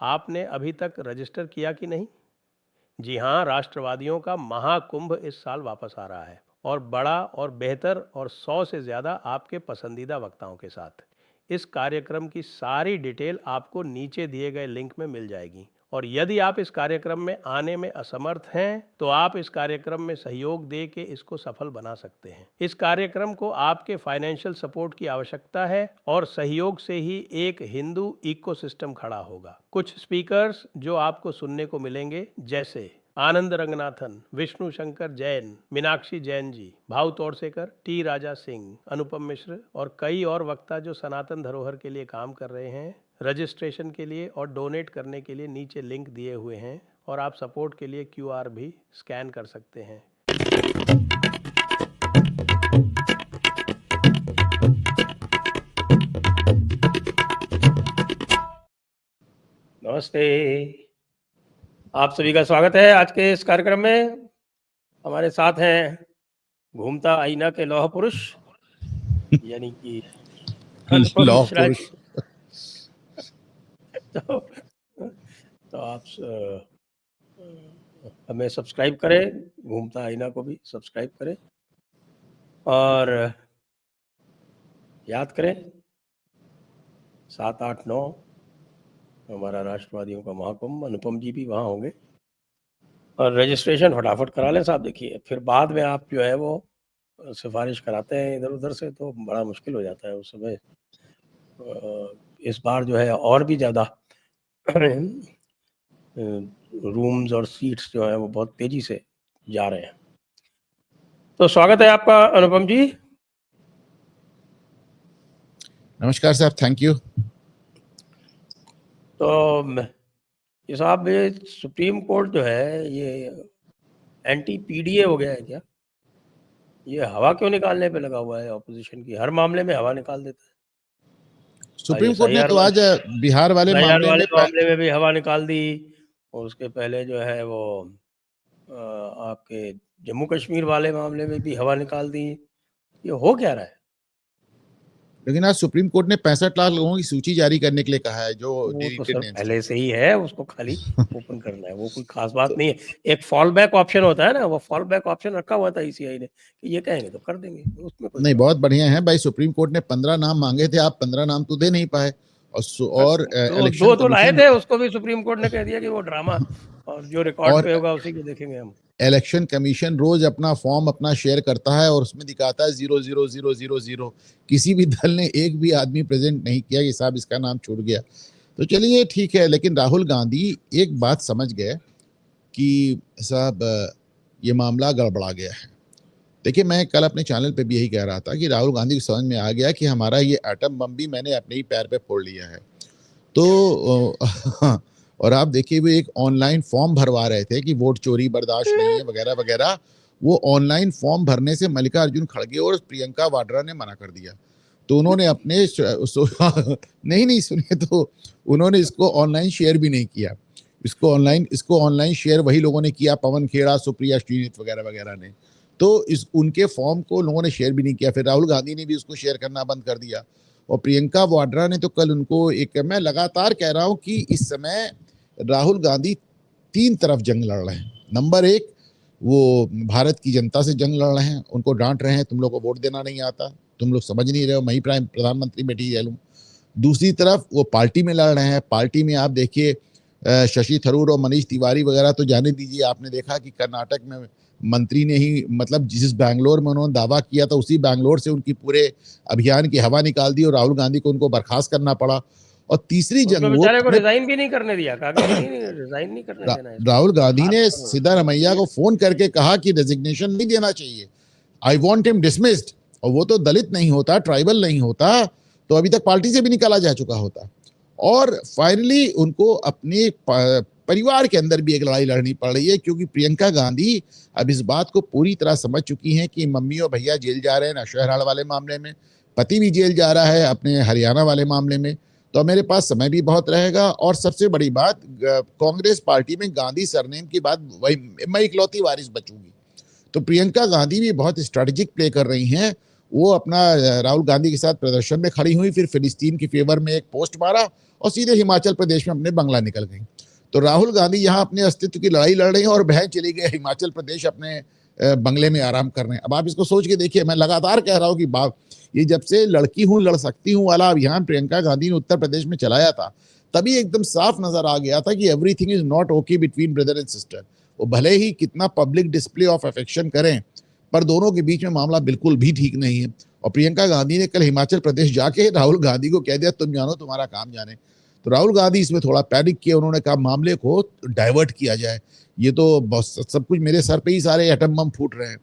आपने अभी तक रजिस्टर किया कि नहीं? जी हाँ, राष्ट्रवादियों का महाकुंभ इस साल वापस आ रहा है, और बड़ा और बेहतर और 100 से ज़्यादा आपके पसंदीदा वक्ताओं के साथ। इस कार्यक्रम की सारी डिटेल आपको नीचे दिए गए लिंक में मिल जाएगी। और यदि आप इस कार्यक्रम में आने में असमर्थ हैं तो आप इस कार्यक्रम में सहयोग दे के इसको सफल बना सकते हैं। इस कार्यक्रम को आपके फाइनेंशियल सपोर्ट की आवश्यकता है, और सहयोग से ही एक हिंदू इकोसिस्टम खड़ा होगा। कुछ स्पीकर्स जो आपको सुनने को मिलेंगे, जैसे आनंद रंगनाथन, विष्णु शंकर जैन, मीनाक्षी जैन जी, भाऊ तोड़सेकर, टी राजा सिंह, अनुपम मिश्र और कई और वक्ता जो सनातन धरोहर के लिए काम कर रहे हैं। रजिस्ट्रेशन के लिए और डोनेट करने के लिए नीचे लिंक दिए हुए हैं, और आप सपोर्ट के लिए QR भी स्कैन कर सकते हैं। नमस्ते, आप सभी का स्वागत है आज के इस कार्यक्रम में। हमारे साथ हैं घूमता आईना के लौह पुरुष यानी कि लौह पुरुष। तो आप हमें सब्सक्राइब करें, घूमता आईना को भी सब्सक्राइब करें, और याद करें 7, 8, 9 हमारा राष्ट्रवादियों का महाकुंभ, अनुपम जी भी वहाँ होंगे। और रजिस्ट्रेशन फटाफट करा लें साहब। देखिए, फिर बाद में आप जो है वो सिफारिश कराते हैं इधर उधर से, तो बड़ा मुश्किल हो जाता है उस समय। इस बार जो है और भी ज़्यादा रूम्स और सीट्स जो है वो बहुत तेजी से जा रहे हैं। तो स्वागत है आपका अनुपम जी। नमस्कार साहब, थैंक यू। तो ये साहब, ये सुप्रीम कोर्ट जो है ये एंटी PDA हो गया है क्या? ये हवा क्यों निकालने पे लगा हुआ है ऑपोजिशन की? हर मामले में हवा निकाल देता है। सुप्रीम कोर्ट ने तो आज बिहार वाले मामले में भी हवा निकाल दी, और उसके पहले जो है वो आपके जम्मू कश्मीर वाले मामले में भी हवा निकाल दी। ये हो क्या रहा है? लेकिन आज सुप्रीम कोर्ट ने 65 लाख लोगों की सूची जारी करने के लिए कहा है, जो वो तो सर पहले से ही है, उसको खाली ओपन करना है, वो कोई खास बात नहीं है। एक फॉल बैक ऑप्शन होता है ना, वो फॉल बैक ऑप्शन रखा हुआ था ECI ने कि ये कहेंगे तो कर देंगे, उसमें कोई नहीं। बहुत बढ़िया है भाई, सुप्रीम कोर्ट ने 15 नाम मांगे थे, आप 15 नाम तो दे नहीं पाए। और दो तो लाए थे, उसको भी सुप्रीम कोर्ट ने कह दिया कि वो ड्रामा, और जो रिकॉर्ड पे होगा उसी को देखेंगे हम। इलेक्शन कमीशन रोज अपना फॉर्म अपना शेयर करता है और उसमें दिखाता है 00000। किसी भी दल ने एक भी आदमी प्रेजेंट नहीं किया कि साहब इसका नाम छूट गया। तो चलिए ठीक है, लेकिन राहुल गांधी एक बात समझ गए कि साहब ये मामला गड़बड़ा गया है। देखिए, मैं कल अपने चैनल पे भी यही कह रहा था कि राहुल गांधी को समझ में आ गया कि हमारा ये एटम बम भी मैंने अपने ही पैर पे फोड़ लिया है। तो और आप देखिए, वो एक ऑनलाइन फॉर्म भरवा रहे थे कि वोट चोरी बर्दाश्त नहीं है वगैरह वगैरह। वो ऑनलाइन फॉर्म भरने से मल्लिकार्जुन खड़गे और प्रियंका वाड्रा ने मना कर दिया। तो उन्होंने अपने नहीं सुनिए, तो उन्होंने इसको ऑनलाइन शेयर भी नहीं किया। इसको ऑनलाइन शेयर वही लोगों ने किया, पवन खेड़ा, सुप्रिया श्रीनित वगैरह वगैरह ने। तो उनके फॉर्म को लोगों ने शेयर भी नहीं किया। फिर राहुल गांधी ने भी उसको शेयर करना बंद कर दिया। और प्रियंका वाड्रा ने तो कल उनको मैं लगातार कह रहा हूं कि इस समय राहुल गांधी 3 तरफ जंग लड़ रहे हैं। नंबर 1, वो भारत की जनता से जंग लड़ रहे हैं, उनको डांट रहे हैं, तुम लोग को वोट देना नहीं आता, तुम लोग समझ नहीं रहे हो, मैं ही प्रधानमंत्री मटीरियल हूँ। दूसरी तरफ वो पार्टी में लड़ रहे हैं। पार्टी में आप देखिए, शशि थरूर और मनीष तिवारी वगैरह तो जाने दीजिए। आपने देखा कि कर्नाटक में मंत्री ने ही, मतलब जिस बैंगलोर में उन्होंने दावा किया था उसी बैंगलोर से उनकी पूरे अभियान की हवा निकाल दी और राहुल गांधी को उनको बर्खास्त करना पड़ा। और तीसरी जंग वो रिजाइन भी नहीं करने दिया, रिजाइन नहीं करने देना है। राहुल गांधी ने सिद्धारमैया को फोन करके कहा कि रेजिग्नेशन नहीं देना चाहिए, आई वांट हिम डिसमिस्ड। और वो तो दलित नहीं होता, ट्राइबल नहीं होता, तो अभी तक पार्टी से भी निकाला जा चुका होता। और फाइनली उनको अपने परिवार के अंदर भी एक लड़ाई लड़नी पड़ रही है, क्योंकि प्रियंका गांधी अब इस बात को पूरी तरह समझ चुकी हैं कि मम्मी और भैया जेल जा रहे हैं नौशहराल वाले मामले में, पति भी जेल जा रहा है अपने हरियाणा वाले मामले में, तो मेरे पास समय भी बहुत रहेगा। और सबसे बड़ी बात, कांग्रेस पार्टी में गांधी सरनेम की बात, वही मैं इकलौती वारिस बचूंगी। तो प्रियंका गांधी भी बहुत स्ट्रेटेजिक प्ले कर रही हैं वो अपना राहुल गांधी के साथ प्रदर्शन में खड़ी हुई, फिर फिलिस्तीन की फेवर में एक पोस्ट मारा और सीधे हिमाचल प्रदेश में अपने बंगला निकल गई। तो राहुल गांधी यहाँ अपने अस्तित्व की लड़ाई लड़ रहे हैं और बहन चली गई हिमाचल प्रदेश अपने बंगले में आराम कर रहे हैं। अब आप इसको सोच के देखिए, मैं लगातार कह रहा हूँ कि बाप, ये जब से लड़की हूं लड़ सकती हूं वाला अभियान प्रियंका गांधी ने उत्तर प्रदेश में चलाया था, तभी एकदम साफ नजर आ गया था कि everything is not okay between brother and sister. वो भले ही कितना पब्लिक डिस्प्ले ऑफ अफेक्शन करें, पर दोनों के बीच में मामला बिल्कुल भी ठीक नहीं है। और प्रियंका गांधी ने कल हिमाचल प्रदेश जाके राहुल गांधी को कह दिया तुम जानो तुम्हारा काम जाने। तो राहुल गांधी इसमें थोड़ा पैनिक किया, उन्होंने कहा मामले को डाइवर्ट किया जाए, ये तो सब कुछ मेरे सर पे ही सारे एटम बम फूट रहे हैं।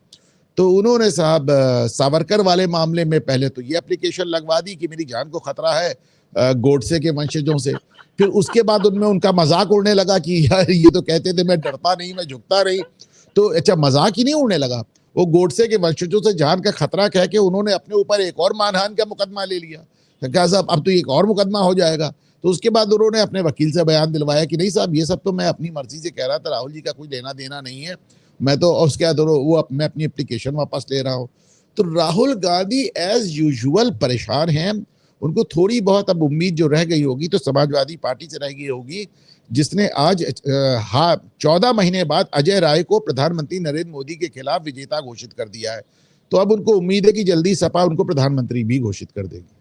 तो उन्होंने साहब सावरकर वाले मामले में पहले तो ये एप्लीकेशन लगवा दी कि मेरी जान को खतरा है गोडसे के वंशजों से। फिर उसके बाद उनमें उनका मजाक उड़ने लगा कि यार ये तो कहते थे मैं डरता नहीं, मैं झुकता नहीं। तो अच्छा, मजाक ही नहीं उड़ने लगा, वो गोडसे के वंशजों से जान का खतरा कह के उन्होंने अपने ऊपर एक और मानहानि का मुकदमा ले लिया। कहा साहब अब तो एक और मुकदमा हो जाएगा। तो उसके बाद उन्होंने अपने वकील से बयान दिलवाया कि नहीं साहब ये सब तो मैं अपनी मर्जी से कह रहा था, राहुल जी का कोई लेना देना नहीं है, मैं तो उसके बाद मैं अपनी एप्लीकेशन वापस ले रहा हूँ। तो राहुल गांधी एज यूजुअल परेशान हैं। उनको थोड़ी बहुत अब उम्मीद जो रह गई होगी तो समाजवादी पार्टी से रह गई होगी, जिसने आज 14 महीने बाद अजय राय को प्रधानमंत्री नरेंद्र मोदी के खिलाफ विजेता घोषित कर दिया है। तो अब उनको उम्मीद है कि जल्दी सपा उनको प्रधानमंत्री भी घोषित कर देगी।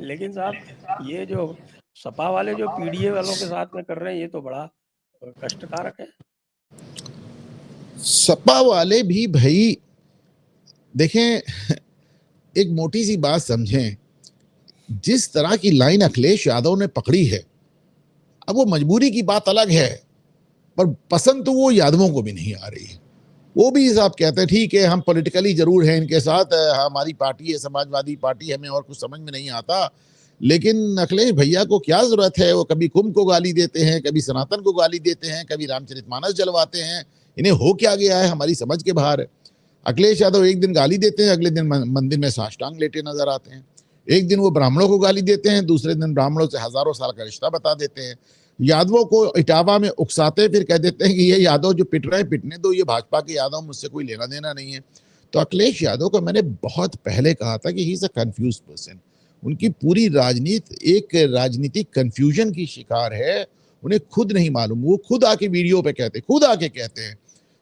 लेकिन साहब ये जो सपा वाले जो पीडीए वालों के साथ में कर रहे हैं, ये तो बड़ा कष्टकारक है। सपा वाले भी भाई देखें, एक मोटी सी बात समझें, जिस तरह की लाइन अखिलेश यादव ने पकड़ी है, अब वो मजबूरी की बात अलग है, पर पसंद तो वो यादवों को भी नहीं आ रही है। वो भी साहब कहते हैं ठीक है हम पॉलिटिकली जरूर हैं इनके साथ, हमारी पार्टी है समाजवादी पार्टी, हमें और कुछ समझ में नहीं आता, लेकिन अखिलेश भैया को क्या जरूरत है, वो कभी कुंभ को गाली देते हैं, कभी सनातन को गाली देते हैं, कभी रामचरितमानस जलवाते हैं, इन्हें हो क्या गया है हमारी समझ के बाहर है। अखिलेश यादव एक दिन गाली देते हैं, अगले दिन मंदिर में साष्टांग लेटे नजर आते हैं। एक दिन वो ब्राह्मणों को गाली देते हैं, दूसरे दिन ब्राह्मणों से हजारों साल का रिश्ता बता देते हैं। यादवों को इटावा में उकसाते फिर कह देते हैं कि ये यादव जो पिट रहे हैं पिटने दो, ये भाजपा के यादव, मुझसे कोई लेना देना नहीं है। तो अखिलेश यादव को मैंने बहुत पहले कहा था कि he is a confuse person. उनकी पूरी राजनीति एक राजनीतिक कंफ्यूजन की शिकार है, उन्हें खुद नहीं मालूम। वो खुद आके वीडियो पे कहते, खुद आके कहते हैं,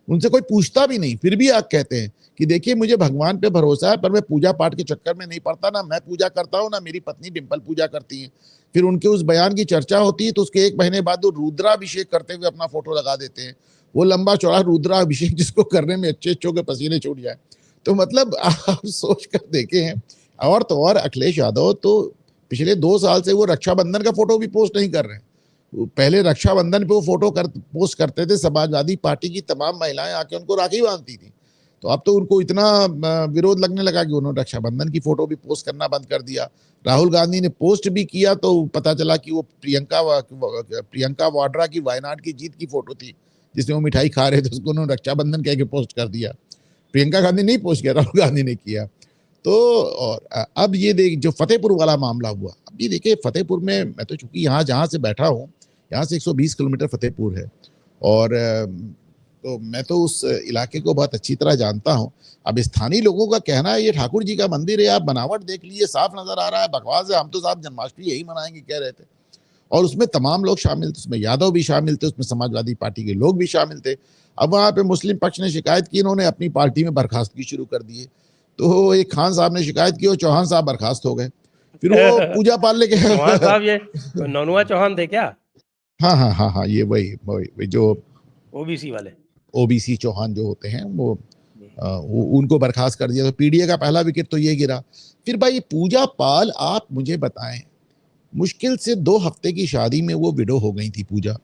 उनसे कोई पूछता भी नहीं, फिर भी आप कहते हैं कि देखिए मुझे भगवान पे भरोसा है, पर मैं पूजा पाठ के चक्कर में नहीं पड़ता, ना मैं पूजा करता हूँ ना मेरी पत्नी डिम्पल पूजा करती है। फिर उनके उस बयान की चर्चा होती है तो उसके एक महीने बाद वो रुद्राभिषेक करते हुए अपना फोटो लगा देते हैं, वो लंबा चौड़ा रुद्राभिषेक जिसको करने में अच्छे अच्छों के पसीने छूट जाए। तो मतलब आप सोच कर देखें। और तो और अखिलेश यादव तो पिछले 2 साल से वो रक्षाबंधन का फोटो भी पोस्ट नहीं कर रहे हैं। पहले रक्षाबंधन पे वो फोटो पोस्ट करते थे, समाजवादी पार्टी की तमाम महिलाएं आके उनको राखी बांधती थी। तो अब तो उनको इतना विरोध लगने लगा कि उन्होंने रक्षाबंधन की फोटो भी पोस्ट करना बंद कर दिया। राहुल गांधी ने पोस्ट भी किया तो पता चला कि वो प्रियंका वाड्रा की वायनाड की जीत की फोटो थी, जिसमें वो मिठाई खा रहे थे, उसको उन्होंने रक्षाबंधन कह के पोस्ट कर दिया। प्रियंका गांधी नहीं पोस्ट किया, राहुल गांधी ने किया। तो और अब ये देख जो फतेहपुर वाला मामला हुआ, अब ये देखिए फतेहपुर में मैं तो चूंकि यहाँ जहाँ से बैठा हूँ, यहाँ से 120 किलोमीटर फतेहपुर है, और तो मैं तो उस इलाके को बहुत अच्छी तरह जानता हूँ। अब स्थानीय लोगों का कहना है ये ठाकुर जी का मंदिर है, आप बनावट देख लीजिए, साफ नजर आ रहा है, बकवास है, हम तो साहब जन्माष्टमी यही मनाएंगे कह रहे थे। और उसमें तमाम लोग शामिल थे, उसमें यादव भी शामिल थे, उसमें समाजवादी पार्टी के लोग भी शामिल थे। अब वहां पे मुस्लिम पक्ष ने शिकायत की, इन्होंने अपनी पार्टी में बर्खास्तगी शुरू कर दी है। तो एक खान साहब ने शिकायत की और चौहान साहब बर्खास्त हो गए। फिर वो पूजा पाल लेके चौहान साहब ये नौनुआ चौहान थे क्या? हाँ हाँ हाँ हाँ, ये वही जो ओबीसी वाले, ओबीसी चौहान जो होते हैं वो उनको बर्खास्त कर दिया। तो पीडीए का पहला विकेट तो ये गिरा। फिर भाई पूजा पाल, आप मुझे बताएं, मुश्किल से 2 हफ्ते की शादी में वो विडो हो गई थी पूजा।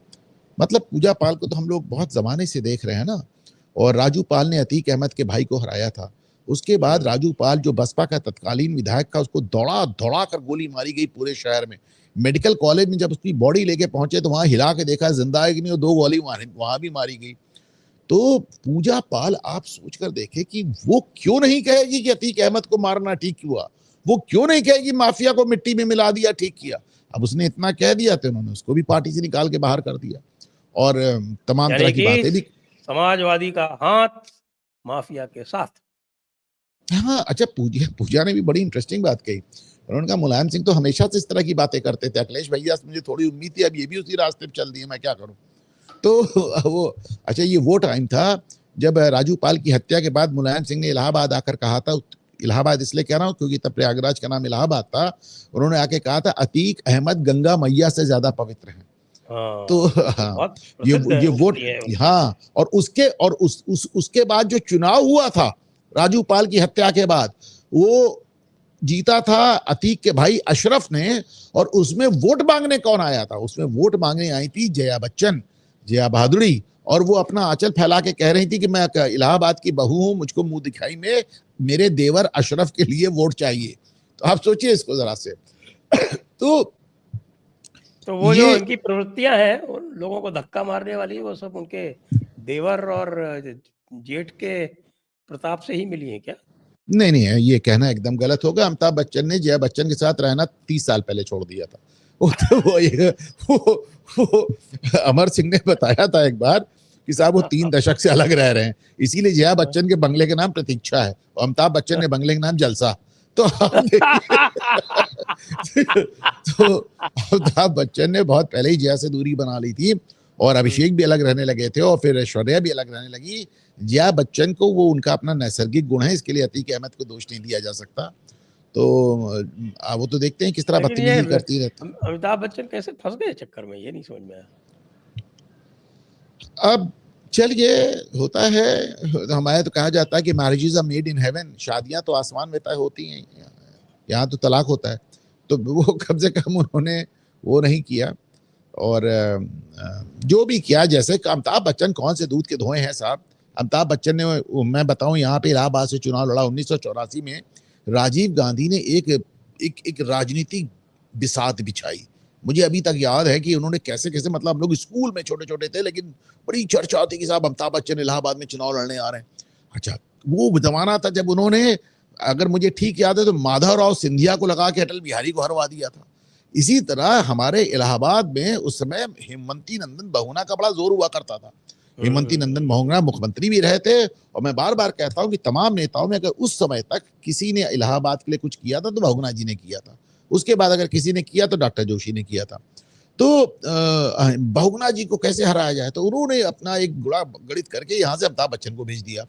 मतलब पूजा पाल को तो हम लोग बहुत जमाने से देख रहे हैं ना, और राजू पाल ने अतीक अहमद के भाई को हराया था। उसके बाद राजू पाल जो बसपा का तत्कालीन विधायक था, उसको दौड़ा दौड़ा कर गोली मारी गई पूरे शहर में। मेडिकल कॉलेज में जब उसकी बॉडी लेके पहुंचे तो वहां हिला के देखा जिंदा है कि नहीं, 2 गोली वहां भी मारी गई। तो पूजा पाल आप सोचकर देखे कि वो क्यों नहीं कहेगी कि अतीक अहमद को मारना ठीक हुआ, वो क्यों नहीं कहेगी माफिया को मिट्टी में मिला दिया ठीक किया। अब उसने इतना कह दिया तो उन्होंने उसको भी पार्टी से निकाल के बाहर कर दिया, और तमाम तरह की बातें भी। समाजवादी का हाथ माफिया के साथ। हाँ, अच्छा पूजा पूजा ने भी बड़ी इंटरेस्टिंग बात कही। उन्होंने कहा मुलायम सिंह तो हमेशा से इस तरह की बातें करते थे। अखिलेश भैया से मुझे थोड़ी उम्मीद थी, अब ये भी उसी रास्ते पे चल दिए, मैं क्या करूं। तो वो अच्छा ये वो टाइम था जब राजू पाल की हत्या के बाद मुलायम सिंह ने इलाहाबाद आकर कहा था, इलाहाबाद इसलिए कह रहा हूं क्योंकि तब प्रयागराज का नाम इलाहाबाद था। उन्होंने आके कहा था अतीक अहमद गंगा मैया से ज्यादा पवित्र है। तो हाँ, हाँ, बहुत ये प्रसिद्ध है वोट, उक्ति है उनकी। हाँ, और उसके बाद जो चुनाव हुआ था राजू पाल की हत्या के बाद, वो जीता था अतीक के भाई अशरफ ने। और उसमें वोट मांगने कौन आया था? उसमें वोट मांगने आई थी जया बच्चन, जया बहादुरी। और वो अपना आंचल फैला के कह रही थी कि मैं इलाहाबाद की बहू हूं, मुझको मुंह दिखाई में मेरे देवर अशरफ के लिए वोट चाहिए। तो आप सोचिए इसको जरा से। तो वो जो ये इनकी प्रवृत्तियां हैं उन लोगों को धक्का मारने वाली, वो सब उनके देवर और जेठ के प्रताप से ही मिली है क्या? नहीं नहीं है, ये कहना एकदम गलत होगा। अमिताभ बच्चन ने जया बच्चन के साथ रहना 30 साल पहले छोड़ दिया था। वो अमर सिंह ने बताया था एक बार कि साहब वो 3 दशक से अलग रह रहे हैं, इसीलिए जया बच्चन के बंगले के नाम प्रतीक्षा है और अमिताभ बच्चन ने बंगले के नाम जलसा। तो आप देखिए। तो अमिताभ बच्चन ने बहुत पहले ही जया से दूरी बना ली थी और अभिषेक भी अलग रहने लगे थे और फिर ऐश्वर्या भी अलग रहने लगी। जया बच्चन को वो उनका अपना नैसर्गिक गुण है, इसके लिए अतीक अहमद को दोष नहीं दिया जा सकता। तो वो तो देखते हैं किस तरह लेकिन ये बदतमीजी करती रहती। अमिताभ बच्चन कैसे फंस गए चक्कर में, ये नहीं समझ में आया। अब चलिए, होता है। हमारे तो कहा जाता है कि marriages are made in heaven, शादियां तो आसमान में तय होती हैं, यहाँ तो तलाक होता है। तो वो कम से कम उन्होंने वो नहीं किया। और जो भी किया, जैसे अमिताभ बच्चन कौन से दूध के धोए हैं साहब। अमिताभ बच्चन ने, मैं बताऊं, यहाँ पे इलाहाबाद से चुनाव लड़ा 1984 में। राजीव गांधी ने एक राजनीतिक बिसात बिछाई। मुझे अभी तक याद है कि उन्होंने कैसे कैसे, मतलब हम लोग स्कूल में छोटे छोटे थे, लेकिन बड़ी चर्चा थी कि साहब अमिताभ बच्चन इलाहाबाद में चुनाव लड़ने आ रहे हैं। अच्छा, वो जमाना था जब उन्होंने, अगर मुझे ठीक याद है तो माधवराव सिंधिया को लगा के अटल बिहारी को हरवा दिया था। इसी तरह हमारे इलाहाबाद में उस समय हेमंती नंदन बहुगुणा का बड़ा जोर हुआ करता था। हेमंती नंदन बहुगुणा मुख्यमंत्री भी रहे थे। और मैं बार बार कहता हूं कि तमाम नेताओं में अगर उस समय तक किसी ने इलाहाबाद के लिए कुछ किया था तो बहुगुणा जी ने किया था। उसके बाद अगर किसी ने किया तो डॉक्टर जोशी ने किया था। तो बहुगुणा जी को कैसे हराया जाए, तो उन्होंने अपना एक गुड़ा गणित करके यहाँ से अमिताभ बच्चन को भेज दिया।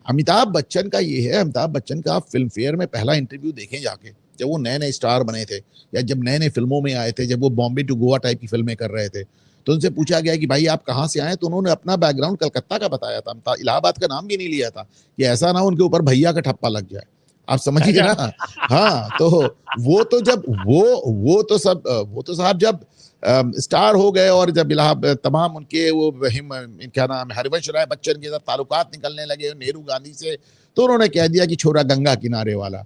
अमिताभ बच्चन का ये है, अमिताभ बच्चन का आप फिल्म फेयर में पहला इंटरव्यू देखें जाके, जब वो नए नए स्टार बने थे या जब नए नए फिल्मों में आए थे, जब वो बॉम्बे टू गोवा टाइप की फिल्में कर रहे थे, तो उनसे पूछा गया कि भाई आप कहाँ से आए, तो उन्होंने अपना बैकग्राउंड कलकत्ता का बताया था, इलाहाबाद का नाम भी नहीं लिया था कि ऐसा ना उनके ऊपर भैया का ठप्पा लग जाए। आप समझिए ना। हाँ, तो वो तो जब वो तो साहब जब स्टार हो गए और जब इलाहाबाद तमाम उनके वो क्या नाम हरिवंश राय बच्चन के साथ ताल्लुकात निकलने लगे नेहरू गांधी से, तो उन्होंने कह दिया कि छोरा गंगा किनारे वाला।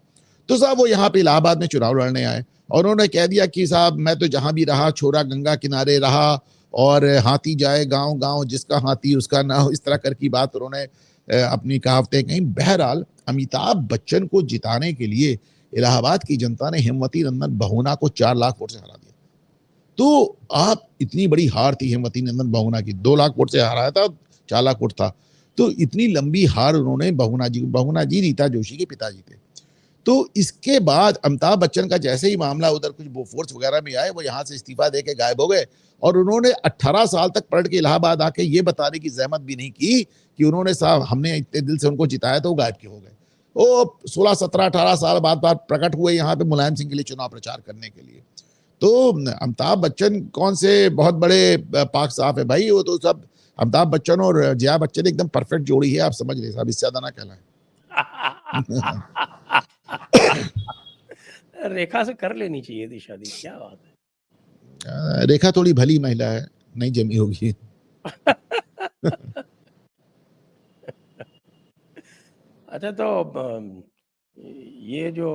तो साहब वो यहाँ पे इलाहाबाद में चुनाव लड़ने आए और उन्होंने कह दिया कि साहब मैं तो जहां भी रहा छोरा गंगा किनारे रहा और हाथी जाए गांव गांव जिसका हाथी उसका ना हो, इस तरह कर की बात उन्होंने अपनी कहावतें कहीं। बहरहाल अमिताभ बच्चन को जिताने के लिए इलाहाबाद की जनता ने हेमवती नंदन बहुगुणा को 4 लाख वोट से हरा दिया। तो आप, इतनी बड़ी हार थी हेमवती नंदन बहुगुणा की, 2 लाख वोट से हराया था, 4 लाख वोट था। तो इतनी लंबी हार उन्होंने बहुगुणा जी रीता जोशी के पिताजी थे। तो इसके बाद अमिताभ बच्चन का जैसे ही मामला उधर कुछ बोफोर्स वगैरह में आए, वो यहाँ से इस्तीफा दे के गायब हो गए और उन्होंने 18 साल तक पलट के इलाहाबाद आके ये बताने की जहमत भी नहीं की कि उन्होंने साहब हमने इतने दिल से उनको जिताया तो वो गायब क्यों हो गए। वो 16, 17, 18 साल बाद प्रकट हुए यहाँ पे मुलायम सिंह के लिए चुनाव प्रचार करने के लिए। तो अमिताभ बच्चन कौन से बहुत बड़े पाक साफ है भाई, वो तो सब अमिताभ बच्चन और जया बच्चन एकदम परफेक्ट जोड़ी है, आप समझ रहे साहब, इससे ज्यादा ना कहलाए। रेखा से कर लेनी चाहिए थी शादी, क्या बात है। रेखा थोड़ी भली महिला है, नहीं जमी होगी। अच्छा, तो ये जो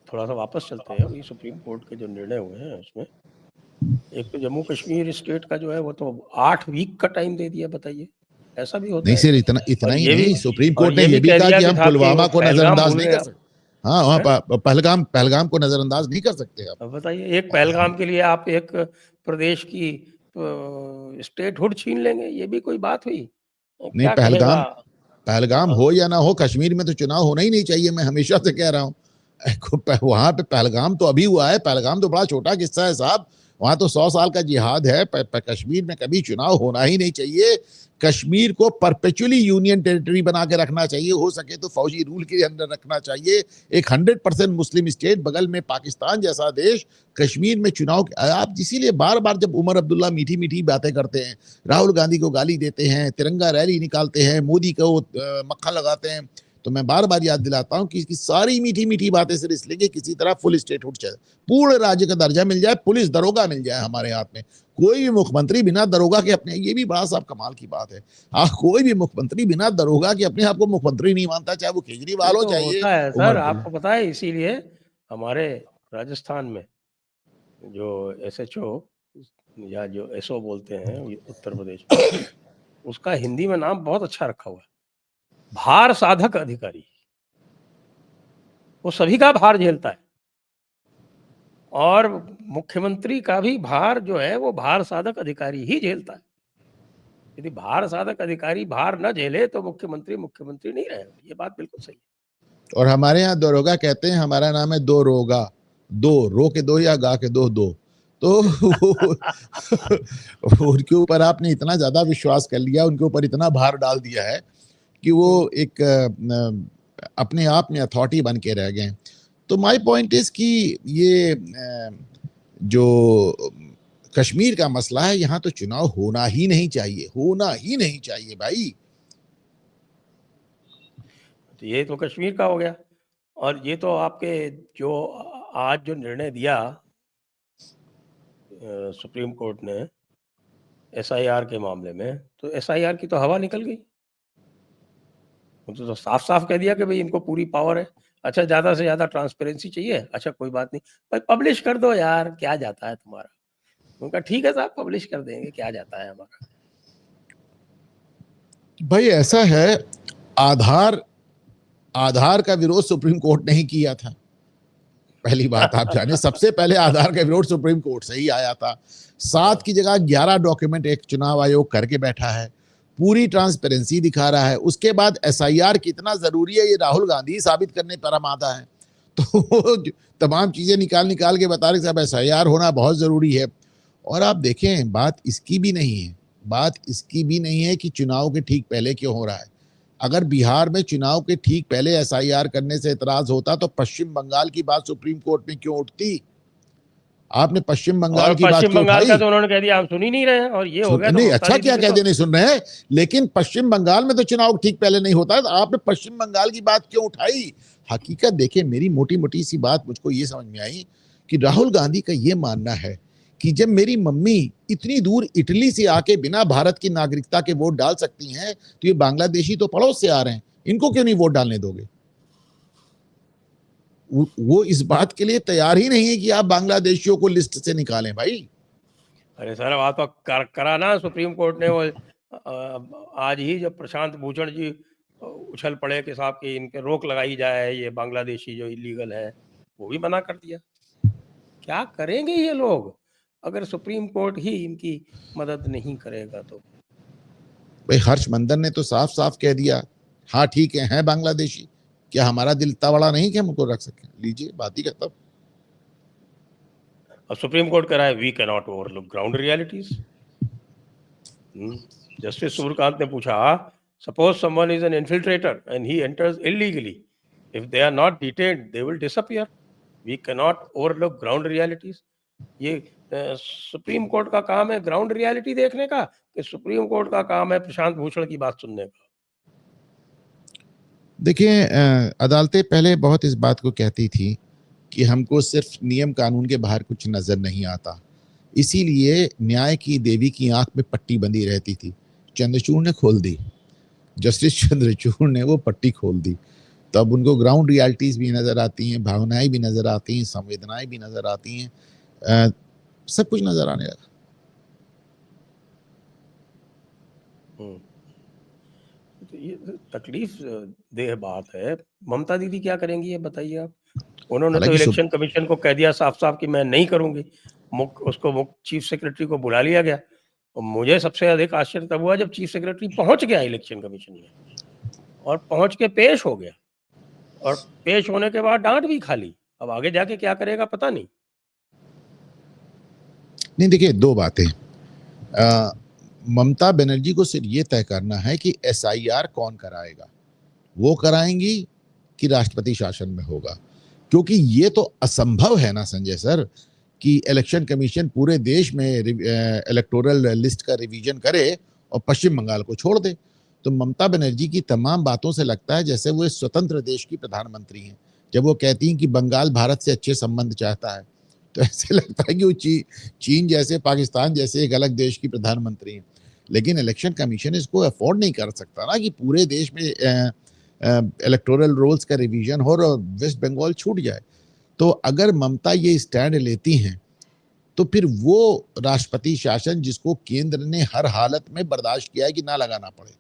थोड़ा सा वापस चलते हैं, अभी सुप्रीम कोर्ट के जो निर्णय हुए हैं उसमें एक तो जम्मू कश्मीर स्टेट का जो है वो तो 8 वीक का टाइम दे दिया, बताइए ऐसा भी होता नहीं है सर, क्या? इतना और ही ये भी नहीं, सुप्रीम और कोर्ट ने ये ये भी भी कह कहा दिया कि कि हम था कि वो पुलवामा को पहलगाम नजरअंदाज भूल नहीं गया। कर सकते। हाँ, वहाँ हैं? पहलगाम को नजरअंदाज नहीं कर सकते आप। अब बताइए, एक पहलगाम के लिए आप एक प्रदेश की स्टेट हुड छीन लेंगे, ये भी कोई बात हुई? नहीं, क्या कहेगा। पहलगाम हो या ना हो, कश्मीर में तो चुनाव होना ही नहीं चाहिए। मैं हमेशा से कह रहा हूँ वहां पे पहलगाम तो अभी हुआ है, पहलगाम तो बड़ा छोटा किस्सा है साहब। वहां तो 100 साल का जिहाद है। कश्मीर में कभी चुनाव होना ही नहीं चाहिए। कश्मीर को परपेचुअली यूनियन टेरिटरी बना के रखना चाहिए, हो सके तो फौजी रूल के अंदर रखना चाहिए। एक 100% मुस्लिम स्टेट, बगल में पाकिस्तान जैसा देश, कश्मीर में चुनाव। आप इसीलिए बार बार जब उमर अब्दुल्ला मीठी मीठी बातें करते हैं, राहुल गांधी को गाली देते हैं, तिरंगा रैली निकालते हैं, मोदी को मक्खन लगाते हैं, तो मैं बार बार याद दिलाता हूं कि इसकी सारी मीठी मीठी बातें सिर्फ इसलिए कि किसी तरह फुल स्टेट उठ जाए, पूर्ण राज्य का दर्जा मिल जाए, पुलिस दरोगा मिल जाए हमारे हाथ में। कोई भी मुख्यमंत्री बिना दरोगा के अपने, ये भी बड़ा साहब कमाल की बात है, कोई भी मुख्यमंत्री बिना दरोगा के अपने आप को मुख्यमंत्री नहीं मानता, चाहे वो केजरीवाल हो, तो चाहिए होता है उमर सर, अब्दुल्ला। आपको पता है, इसीलिए हमारे राजस्थान में जो SHO या जो SO बोलते हैं उत्तर प्रदेश में, उसका हिंदी में नाम बहुत अच्छा रखा हुआ है, भार साधक अधिकारी। वो सभी का भार झेलता है, और मुख्यमंत्री का भी भार जो है वो भार साधक अधिकारी ही झेलता है। यदि भार साधक अधिकारी भार न झेले तो मुख्यमंत्री मुख्यमंत्री नहीं रहेगा। ये बात बिल्कुल सही है। और हमारे यहाँ दरोगा कहते हैं, हमारा नाम है दो रोगा, दो रो के दो या गा के दो दो। तो उनके ऊपर आपने इतना ज्यादा विश्वास कर लिया, उनके ऊपर इतना भार डाल दिया है कि वो एक अपने आप में अथॉरिटी बन के रह गए। तो माय पॉइंट इज कि ये जो कश्मीर का मसला है, यहाँ तो चुनाव होना ही नहीं चाहिए, होना ही नहीं चाहिए भाई। तो ये तो कश्मीर का हो गया, और ये तो आपके जो आज जो निर्णय दिया सुप्रीम कोर्ट ने SIR के मामले में, तो SIR की तो हवा निकल गई। तो साफ साफ कह दिया कि भाई इनको पूरी पावर है। अच्छा, ज्यादा से ज्यादा ट्रांसपेरेंसी चाहिए, अच्छा कोई बात नहीं भाई, पब्लिश कर दो यार, क्या जाता है तुम्हारा। उनका ठीक है साहब, पब्लिश कर देंगे, क्या जाता है हमारा। भाई ऐसा है, आधार का विरोध सुप्रीम कोर्ट ने ही किया था। पहली बात आप जाने, सबसे पहले आधार का विरोध सुप्रीम कोर्ट से ही आया था। 7 की जगह 11 डॉक्यूमेंट एक चुनाव आयोग करके बैठा है, पूरी ट्रांसपेरेंसी दिखा रहा है। उसके बाद SIR कितना जरूरी है ये राहुल गांधी साबित करने पर आमादा है। तो तमाम चीजें निकाल के बता रहे साहब SIR होना बहुत जरूरी है। और आप देखें, बात इसकी भी नहीं है, बात इसकी भी नहीं है कि चुनाव के ठीक पहले क्यों हो रहा है। अगर बिहार में चुनाव के ठीक पहले SIR करने से एतराज होता तो पश्चिम बंगाल की बात सुप्रीम कोर्ट में क्यों उठती? आपने पश्चिम बंगाल और की बात पश्चिम क्यों बंगाल का उठाई? तो उन्होंने कह दिया हम सुन ही नहीं रहे हैं, और ये हो गया तो नहीं, ममता अच्छा दीदी क्या के कह तो दिया नहीं सुन रहे हैं, लेकिन पश्चिम बंगाल में तो चुनाव ठीक पहले नहीं होता है, तो आपने पश्चिम बंगाल की बात क्यों उठाई? हकीकत देखिए, मेरी मोटी मोटी सी बात मुझको ये समझ में आई कि राहुल गांधी का ये मानना है कि जब मेरी मम्मी इतनी दूर इटली से आके बिना भारत की नागरिकता के वोट डाल सकती हैं, तो ये बांग्लादेशी तो पड़ोस से आ रहे हैं, इनको क्यों नहीं वोट डालने दोगे? वो इस बात के लिए तैयार ही नहीं है कि आप बांग्लादेशियों को लिस्ट से निकालें भाई। अरे सर, बात तो कराना सुप्रीम कोर्ट ने वो आज ही जब प्रशांत भूषण जी उछल पड़े कि साहब की इनके रोक लगाई जाए, ये बांग्लादेशी जो इलीगल है, वो भी मना कर दिया। क्या करेंगे ये लोग अगर सुप्रीम कोर्ट ही इनकी मदद नहीं करेगा तो। भाई हर्षमंदन ने तो साफ साफ कह दिया, हाँ ठीक है बांग्लादेशी, क्या हमारा दिल इतना बड़ा नहीं कि हम उनको रख सकें? लीजिए, बात ही खत्म। अब सुप्रीम कोर्ट कह रहा है we can not overlook ground realities. Justice Suryakant ने पूछा, suppose someone is an infiltrator and he enters illegally, if they are not detained they will disappear, we can not overlook ground realities. ये supreme court का काम है ground reality देखने का, कि supreme court का काम है प्रशांत भूषण की बात सुनने का? देखिए, अदालतें पहले बहुत इस बात को कहती थी कि हमको सिर्फ नियम कानून के बाहर कुछ नजर नहीं आता, इसीलिए न्याय की देवी की आंख में पट्टी बंधी रहती थी। चंद्रचूड़ ने खोल दी, जस्टिस चंद्रचूड़ ने वो पट्टी खोल दी, तब उनको ग्राउंड रियलिटीज भी नजर आती हैं, भावनाएं भी नजर आती हैं, संवेदनाएं भी नजर आती हैं, सब कुछ नजर आने लगा। तो ये तकलीफ देह बात है। ममता दीदी क्या करेंगी ये बताइए आप? उन्होंने तो हालांकि इलेक्शन कमीशन को कह दिया साफ साफ कि मैं नहीं करूंगी। मुख्य चीफ सेक्रेटरी को बुला लिया गया, और मुझे सबसे अधिक आश्चर्य तब हुआ जब चीफ सेक्रेटरी पहुंच गया इलेक्शन कमीशन में और पहुंच के पेश हो गया, और पेश होने के बाद डांट भी खा ली। अब आगे जाके क्या करेगा पता नहीं। नहीं, देखिए, दो बातें। ममता बनर्जी को सिर्फ ये तय करना है कि SIR कौन कराएगा, वो कराएंगी कि राष्ट्रपति शासन में होगा, क्योंकि ये तो असंभव है ना संजय सर कि इलेक्शन कमीशन पूरे देश में इलेक्टोरल लिस्ट का रिवीजन करे और पश्चिम बंगाल को छोड़ दे। तो ममता बनर्जी की तमाम बातों से लगता है जैसे वो स्वतंत्र देश की प्रधानमंत्री हैं। जब वो कहती हैं कि बंगाल भारत से अच्छे संबंध चाहता है, तो ऐसे लगता है कि वो चीन जैसे, पाकिस्तान जैसे एक अलग देश की प्रधानमंत्री हैं। लेकिन इलेक्शन कमीशन इसको अफोर्ड नहीं कर सकता ना कि पूरे देश में इलेक्टोरल रोल्स का रिवीजन हो और वेस्ट बंगाल छूट जाए। तो अगर ममता ये स्टैंड लेती हैं तो फिर वो राष्ट्रपति शासन जिसको केंद्र ने हर हालत में बर्दाश्त किया है कि ना लगाना पड़े,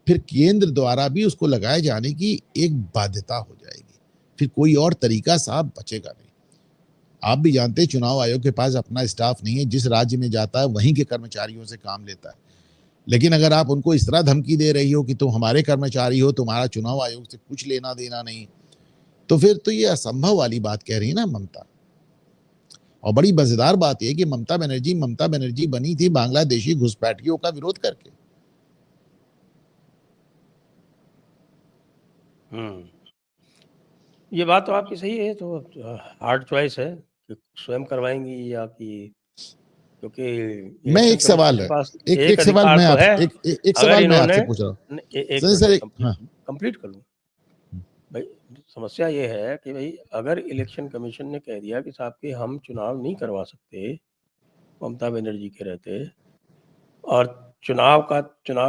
फिर केंद्र द्वारा भी उसको लगाए जाने की एक बाध्यता हो जाएगी। फिर कोई और तरीका साहब बचेगा नहीं। आप भी जानते हैं चुनाव आयोग के पास अपना स्टाफ नहीं है, जिस राज्य में जाता है वहीं के कर्मचारियों से काम लेता है। लेकिन अगर आप उनको इस तरह धमकी दे रही हो कि तुम हमारे कर्मचारी हो, तुम्हारा चुनाव आयोग से कुछ लेना देना नहीं, तो फिर तो ये असंभव वाली बात कह रही है ना ममता। और बड़ी मजेदार बात यह कि ममता बनर्जी बनी थी बांग्लादेशी घुसपैठियों का विरोध करके। ये बात तो आपकी सही है। तो हार्ड चॉइस है कि स्वयं करवाएंगी या कि, क्योंकि मैं एक सवाल है, एक सवाल अधिकार मैं तो आप है। एक अगर सवाल मैं इन्होंने आपसे पूछ रहा हूँ एक संजय सर। मिनट हाँ, कंप्लीट कर लूँ भाई। समस्या ये है कि भाई अगर इलेक्शन कमीशन ने कह दिया कि साहब कि हम चुनाव नहीं करवा सकते ममता बनर्जी के रहते, और चुनाव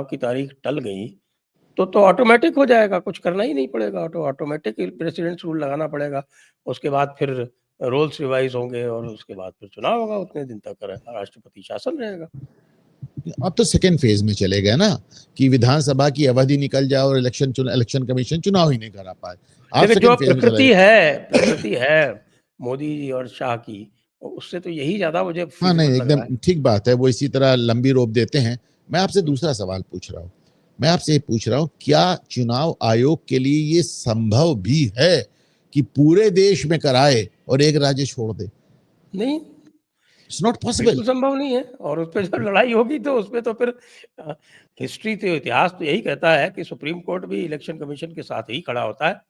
की तारीख टल गई, तो ऑटोमेटिक हो जाएगा, कुछ करना ही नहीं पड़ेगा। ऑटोमेटिक प्रेसिडेंट्स रूल लगाना पड़ेगा। उसके बाद फिर रोल्स रिवाइज होंगे और उसके बाद फिर चुनाव होगा। उतने दिन तक राष्ट्रपति शासन रहेगा। अब तो सेकेंड फेज में चले गए ना कि विधानसभा की अवधि निकल जाए और इलेक्शन कमीशन चुनाव ही नहीं करा पाए। आप लेकिन जो सेकेंड फेज में चले गए। प्रकृति है मोदी जी और शाह की, उससे तो यही ज्यादा मुझे हाँ, फिजिबल नहीं, लग रहा है। एकदम ठीक बात है, वो इसी तरह लंबी रोप देते हैं। मैं आपसे दूसरा सवाल पूछ रहा हूँ। मैं आपसे ये पूछ रहा हूँ, क्या चुनाव आयोग के लिए ये संभव भी है कि पूरे देश में कराए और एक राज्य छोड़ दे? नहीं, इट्स नॉट पॉसिबल। बिल्कुल संभव नहीं है। और उस पर जो लड़ाई होगी तो उसमें तो फिर हिस्ट्री तो, इतिहास तो यही कहता है कि सुप्रीम कोर्ट भी इलेक्शन कमीशन के साथ ही खड़ा होता है।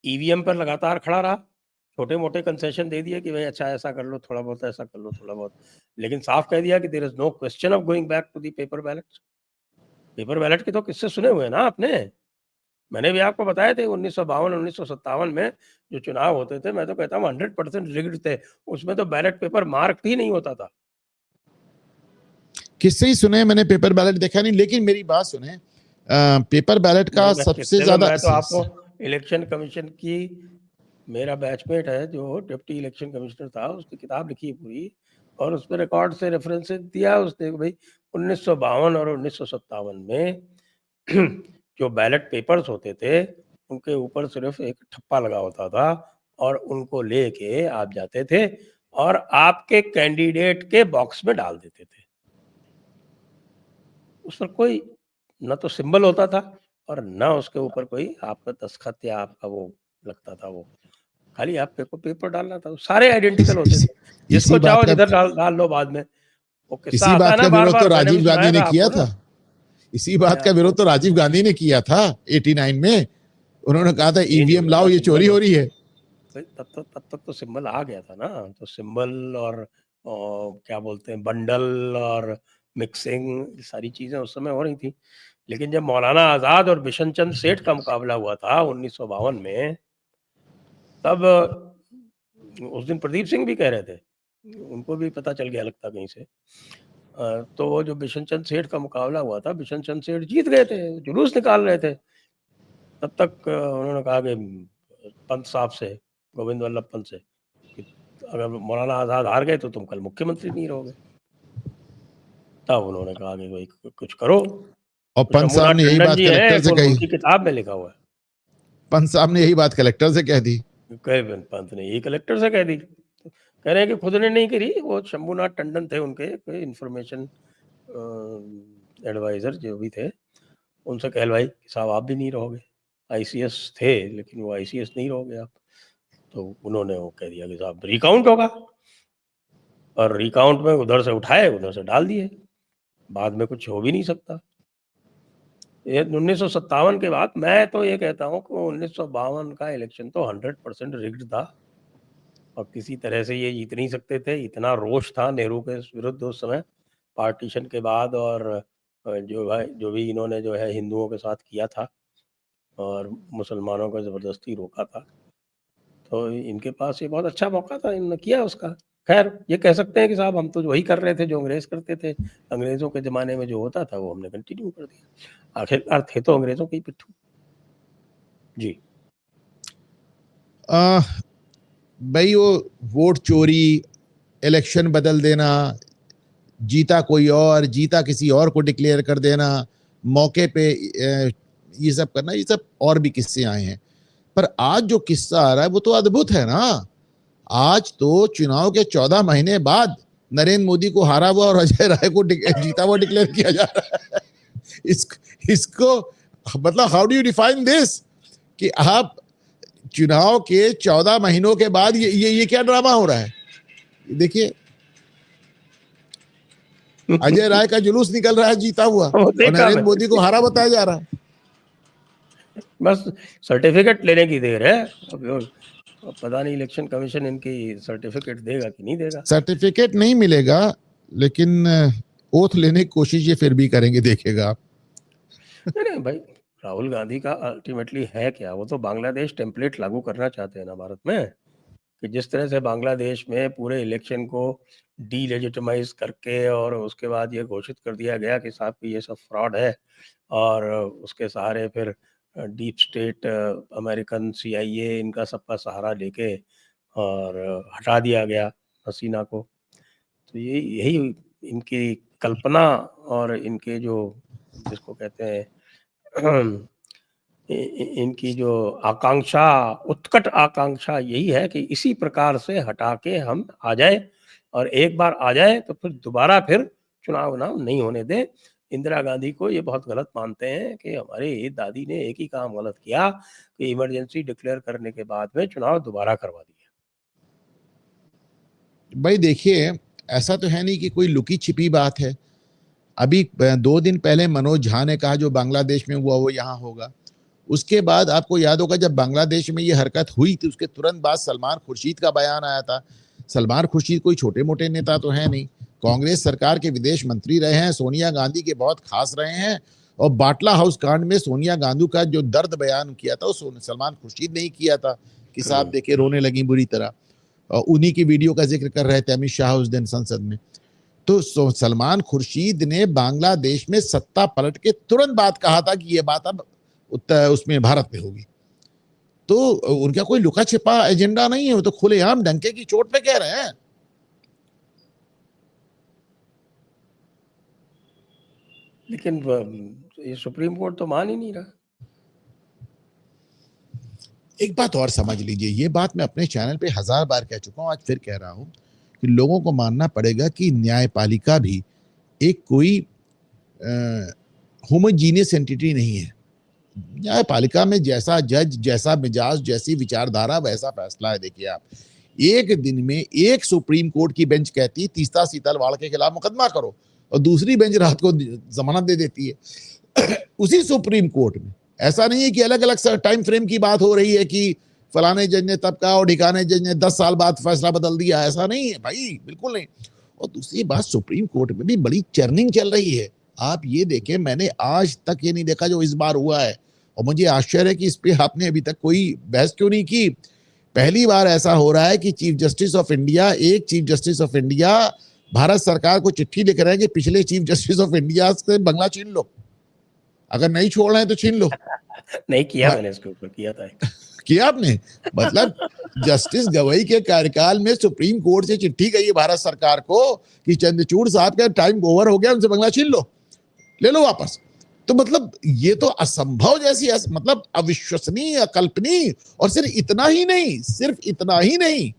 ईवीएम पर लगातार खड़ा रहा, छोटे मोटे कंसेशन दे दिए कि भाई अच्छा ऐसा कर लो, थोड़ा बहुत ऐसा कर लो, थोड़ा बहुत, लेकिन साफ कह दिया कि there is no question of going back to the paper ballot. Paper ballot के तो किस्से सुने हुए हैं ना आपने। मैंने भी आपको बताए थे 1952 1957 में जो चुनाव होते थे, मैं तो कहता हूँ 100% रिग्ड थे। उसमें तो बैलेट पेपर मार्क ही नहीं होता था। किससे ही सुने, मैंने पेपर बैलेट देखा नहीं। लेकिन मेरी बात सुने, पेपर बैलेट का नहीं, मैं सबसे किस्से में, ज्यादा मैं तो आपको इलेक्शन कमीशन की, मेरा बैचमेट है जो डिप्टी इलेक्शन कमिश्नर था, उसकी किताब लिखी है पूरी, और उसमें रिकॉर्ड से रेफरेंसेस दिया उसने कि भाई 1952 और 1957 में जो बैलेट पेपर्स होते थे उनके ऊपर सिर्फ एक ठप्पा लगा होता था, और उनको लेके आप जाते थे और आपके कैंडिडेट के बॉक्स में डाल देते थे। उस पर कोई न तो सिंबल होता था और न उसके ऊपर कोई आपका दस्तखत या आपका वो लगता था। वो खाली आप पेपर डालना था। सारे आइडेंटिकल होते थे, इसी जिसको बात चाहो का जिधर डाल लो बाद में। वो किस्सा इसी आता है बात ना का बार विरोध तो बार, मैंने भी राजीव गांधी सुनाया ने था किया आपको ना। था। इसी मैं बात का आपको विरोध तो राजीव गांधी ने किया था 89 में। उन्होंने कहा था चेंज हो ईवीएम गया लाओ, था ये चोरी सिंबल। हो रही है। तब तक तो सिंबल आ गया था ना। तो सिंबल और क्या बोलते हैं, बंडल और मिक्सिंग, सारी चीजें उस समय हो रही थी। लेकिन जब मौलाना आजाद और बिशन चंद्र सेठ का मुकाबला हुआ था 1952 में, तब उस दिन प्रदीप सिंह भी कह रहे थे, उनको भी पता चल गया लगता कहीं से। तो वो जो बिशन चंद्र सेठ का मुकाबला हुआ था, बिशन चंद्र सेठ जीत गए थे, जुलूस निकाल रहे थे। तब तक उन्होंने कहा कि पंत साहब से, गोविंद वल्लभ पंत से, कि अगर मौलाना आजाद हार गए तो तुम कल मुख्यमंत्री नहीं रहोगे। तब उन्होंने कहा कि भाई कुछ करो। और तो पंत साहब शंभूनाथ ने यही टंडन बात जी हैं, कलेक्टर से कही। उनकी किताब में लिखा हुआ है। पंत साहब ने यही बात कलेक्टर से कह दी। पंत ने यही कलेक्टर से कह दी। कह रहे हैं कि खुद ने नहीं करी, वो शंभूनाथ टंडन थे उनके, कोई इन्फॉर्मेशन एडवाइज़र जो भी थे, उनसे कहलवाई कि साहब आप भी नहीं रहोगे। आईसीएस थे, लेकिन वो आईसीएस नहीं रहोगे आप। तो उन्होंने वो कह दिया कि साहब रिकाउंट होगा, और रिकाउंट में उधर से उठाए, उधर से डाल दिए। बाद में कुछ हो भी नहीं सकता। ये 1957 के बाद मैं तो ये कहता हूँ कि 1952 का इलेक्शन तो 100% रिग्ड था, और किसी तरह से ये जीत नहीं सकते थे। इतना रोष था नेहरू के विरुद्ध उस समय पार्टीशन के बाद, और जो भी इन्होंने जो है हिंदुओं के साथ किया था और मुसलमानों को ज़बरदस्ती रोका था, तो इनके पास ये बहुत अच्छा मौका था, इन्होंने किया उसका। खैर, ये कह सकते हैं कि साहब हम तो वही कर रहे थे जो अंग्रेज़ करते थे। अंग्रेज़ों के ज़माने में जो होता था वो हमने कंटिन्यू कर दिया। आखिरकार थे तो अंग्रेज़ों के ही पिट्ठू। जी। भाई वो वोट चोरी, इलेक्शन बदल देना, जीता कोई और, जीता किसी और को डिक्लेयर कर देना, मौके पे ये सब करना, ये सब और भी किस्से आए हैं। पर आज जो किस्सा आ रहा है वो तो अद्भुत है ना। आज तो चुनाव के 14 महीने बाद नरेंद्र मोदी को हारा हुआ और अजय राय को जीता हुआ डिक्लेयर किया जा रहा है। इसको मतलब how do you define this, कि आप चुनाव के 14 महीनों के बाद ये क्या ड्रामा हो रहा है। देखिए अजय राय का जुलूस निकल रहा है जीता हुआ, और नरेंद्र मोदी को हारा बताया जा रहा है। बस सर्टिफिकेट लेने की देर है। अब पता नहीं इलेक्शन कमीशन इनकी सर्टिफिकेट देगा कि नहीं देगा। सर्टिफिकेट नहीं मिलेगा, लेकिन ओथ लेने की कोशिश ये फिर भी करेंगे, देखेगा आप। नहीं भाई, राहुल गांधी का अल्टीमेटली है क्या, वो तो बांग्लादेश टेम्पलेट लागू करना चाहते हैं ना भारत में, कि जिस तरह से बांग्लादेश में पूरे इलेक्शन को डीलेजिटिमाइज करके और उसके बाद ये घोषित कर दिया गया कि साहब कि ये सब फ्रॉड है, और उसके सहारे फिर डीप स्टेट, अमेरिकन सीआईए, इनका सबका सहारा लेके और हटा दिया गया हसीना को। तो यही इनकी कल्पना और इनके जो जिसको कहते हैं इनकी जो आकांक्षा, उत्कट आकांक्षा यही है कि इसी प्रकार से हटा के हम आ जाए, और एक बार आ जाए तो फिर दोबारा फिर चुनाव नहीं होने दें। इंदिरा गांधी को ये बहुत गलत मानते हैं कि हमारी दादी ने एक ही काम गलत किया कि इमरजेंसी डिक्लेयर करने के बाद में चुनाव दोबारा करवा दिया। भाई देखिए, ऐसा तो है नहीं कि कोई लुकी छिपी बात है। अभी 2 दिन पहले मनोज झा ने कहा जो बांग्लादेश में हुआ वो यहाँ होगा। उसके बाद आपको याद होगा जब बांग्लादेश में ये हरकत हुई थी, उसके तुरंत बाद सलमान खुर्शीद का बयान आया था। सलमान खुर्शीद कोई छोटे मोटे नेता तो है नहीं, कांग्रेस सरकार के विदेश मंत्री रहे हैं, सोनिया गांधी के बहुत खास रहे हैं, और बाटला हाउस कांड में सोनिया गांधी का जो दर्द बयान किया था वो सलमान खुर्शीद ने ही किया था कि साहब देखे रोने लगी बुरी तरह, और उन्हीं की वीडियो का जिक्र कर रहे थे अमित शाह उस दिन संसद में। तो सलमान खुर्शीद ने बांग्लादेश में सत्ता पलट के तुरंत बाद कहा था कि ये बात अब उसमें भारत में होगी। तो उनका कोई लुका छिपा एजेंडा नहीं है, वो तो खुलेआम डंके की चोट पे कह रहे हैं। लेकिन ये सुप्रीम कोर्ट तो मान ही नहीं रहा। एक बात और समझ लीजिए, ये बात मैं अपने चैनल पे 1000 बार कह चुका हूं, आज फिर कह रहा हूं कि लोगों को मानना पड़ेगा कि न्यायपालिका भी एक कोई होमोजीनियस एंटिटी नहीं है। न्यायपालिका में जैसा जज, जैसा मिजाज, जैसी विचारधारा, वैसा फैसला है। देखिए आप, एक दिन में एक सुप्रीम कोर्ट की बेंच कहती है तीस्ता सीतलवाड़ के खिलाफ मुकदमा करो, और दूसरी बेंच रात को जमानत दे देती है। उसी सुप्रीम कोर्ट में ऐसा नहीं है कि अलग अलग टाइम फ्रेम की बात हो रही है कि फलाने जज ने तब कहा और ढिकाने जज ने 10 साल बाद फैसला बदल दिया, ऐसा नहीं है भाई, बिल्कुल नहीं। और दूसरी बात, सुप्रीम कोर्ट में भी बड़ी चर्निंग चल रही है। आप ये देखें, मैंने आज तक ये नहीं देखा जो इस बार हुआ है, और मुझे आश्चर्य है कि इस पे आपने अभी तक कोई बहस क्यों नहीं की। पहली बार ऐसा हो रहा है कि चीफ जस्टिस ऑफ इंडिया, एक chief justice of India Bharat सरकार को चिट्ठी लिख रहे हैं कि पिछले चीफ जस्टिस ऑफ इंडिया से बंगला छीन लो, अगर नहीं छोड़ रहे हैं तो छीन लो। नहीं किया मैंने, इसके ऊपर किया था किया आपने? मतलब जस्टिस गवई के कार्यकाल में सुप्रीम कोर्ट से चिट्ठी गई है भारत सरकार को कि चंद्रचूड़ साहब का टाइम ओवर हो गया, उनसे बंगला छीन लो, ले लो वापस। तो मतलब ये तो असंभव जैसी, मतलब अविश्वसनीय, अकल्पनीय। और सिर्फ इतना ही नहीं,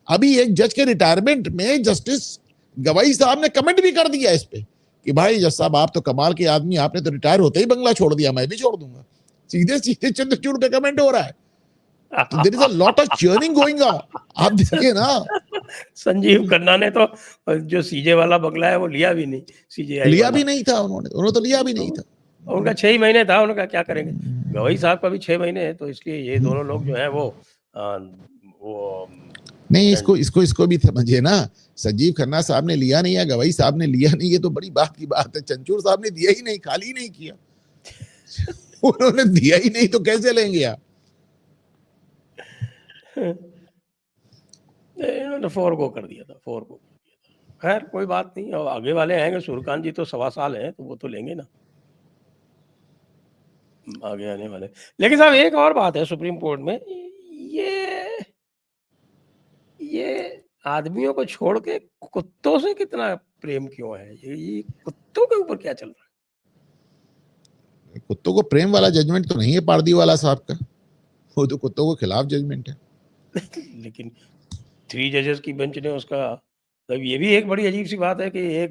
अभी एक जज के रिटायरमेंट में जस्टिस गवाई साहब ने कमेंट भी कर दिया इस पे कि भाई जज साहब आप तो कमाल के आदमी, आपने तो रिटायर होते ही बंगला छोड़ दिया, मैं भी छोड़ दूंगा। सीधे सीधे चंद्रचूड़ पे कमेंट हो रहा है। तो there is a lot of churning going on. आप देखिए ना, संजीव खन्ना ने तो जो सीजे वाला बंगला है वो लिया भी नहीं, सीजेआई लिया वाला। भी नहीं था उन्होंने तो लिया भी नहीं था। और उनका 6 ही महीने था, उनका क्या करेंगे? गवई साहब का भी 6 महीने है, तो इसलिए ये दोनों लोग जो हैं वो नहीं, रण इसको भी समझिए ना, संजीव खन्ना साहब ने लिया नहीं है, गवई साहब ने लिया नहीं, ये तो बड़ी बात की बात है। चंचूड़ साहब ने दिया ही नहीं, खाली ही नहीं किया। उन्होंने दिया ही नहीं तो कैसे लेंगे आप? इन्होंने फोरगो कर दिया था, फोरगो कर दिया था। खैर कोई बात नहीं, और आगे वाले आएँगे, सूर्यकांत जी तो 1.25 साल हैं, तो वो तो लेंगे ना, आगे आने वाले। लेकिन साहब एक और बात है सुप्रीम कोर्ट में, ये ये आदमियों को छोड़ के कुत्तों से कितना प्रेम क्यों है? ये कुत्तों के ऊपर क्या चल रहा कुत्तों को प्रेम वाला जजमेंट तो नहीं है पारदी वाला साहब का, वो तो कुत्तों को खिलाफ जजमेंट है। है? लेकिन 3 जजेस की बेंच ने उसका, तब ये भी एक बड़ी अजीब सी बात है कि एक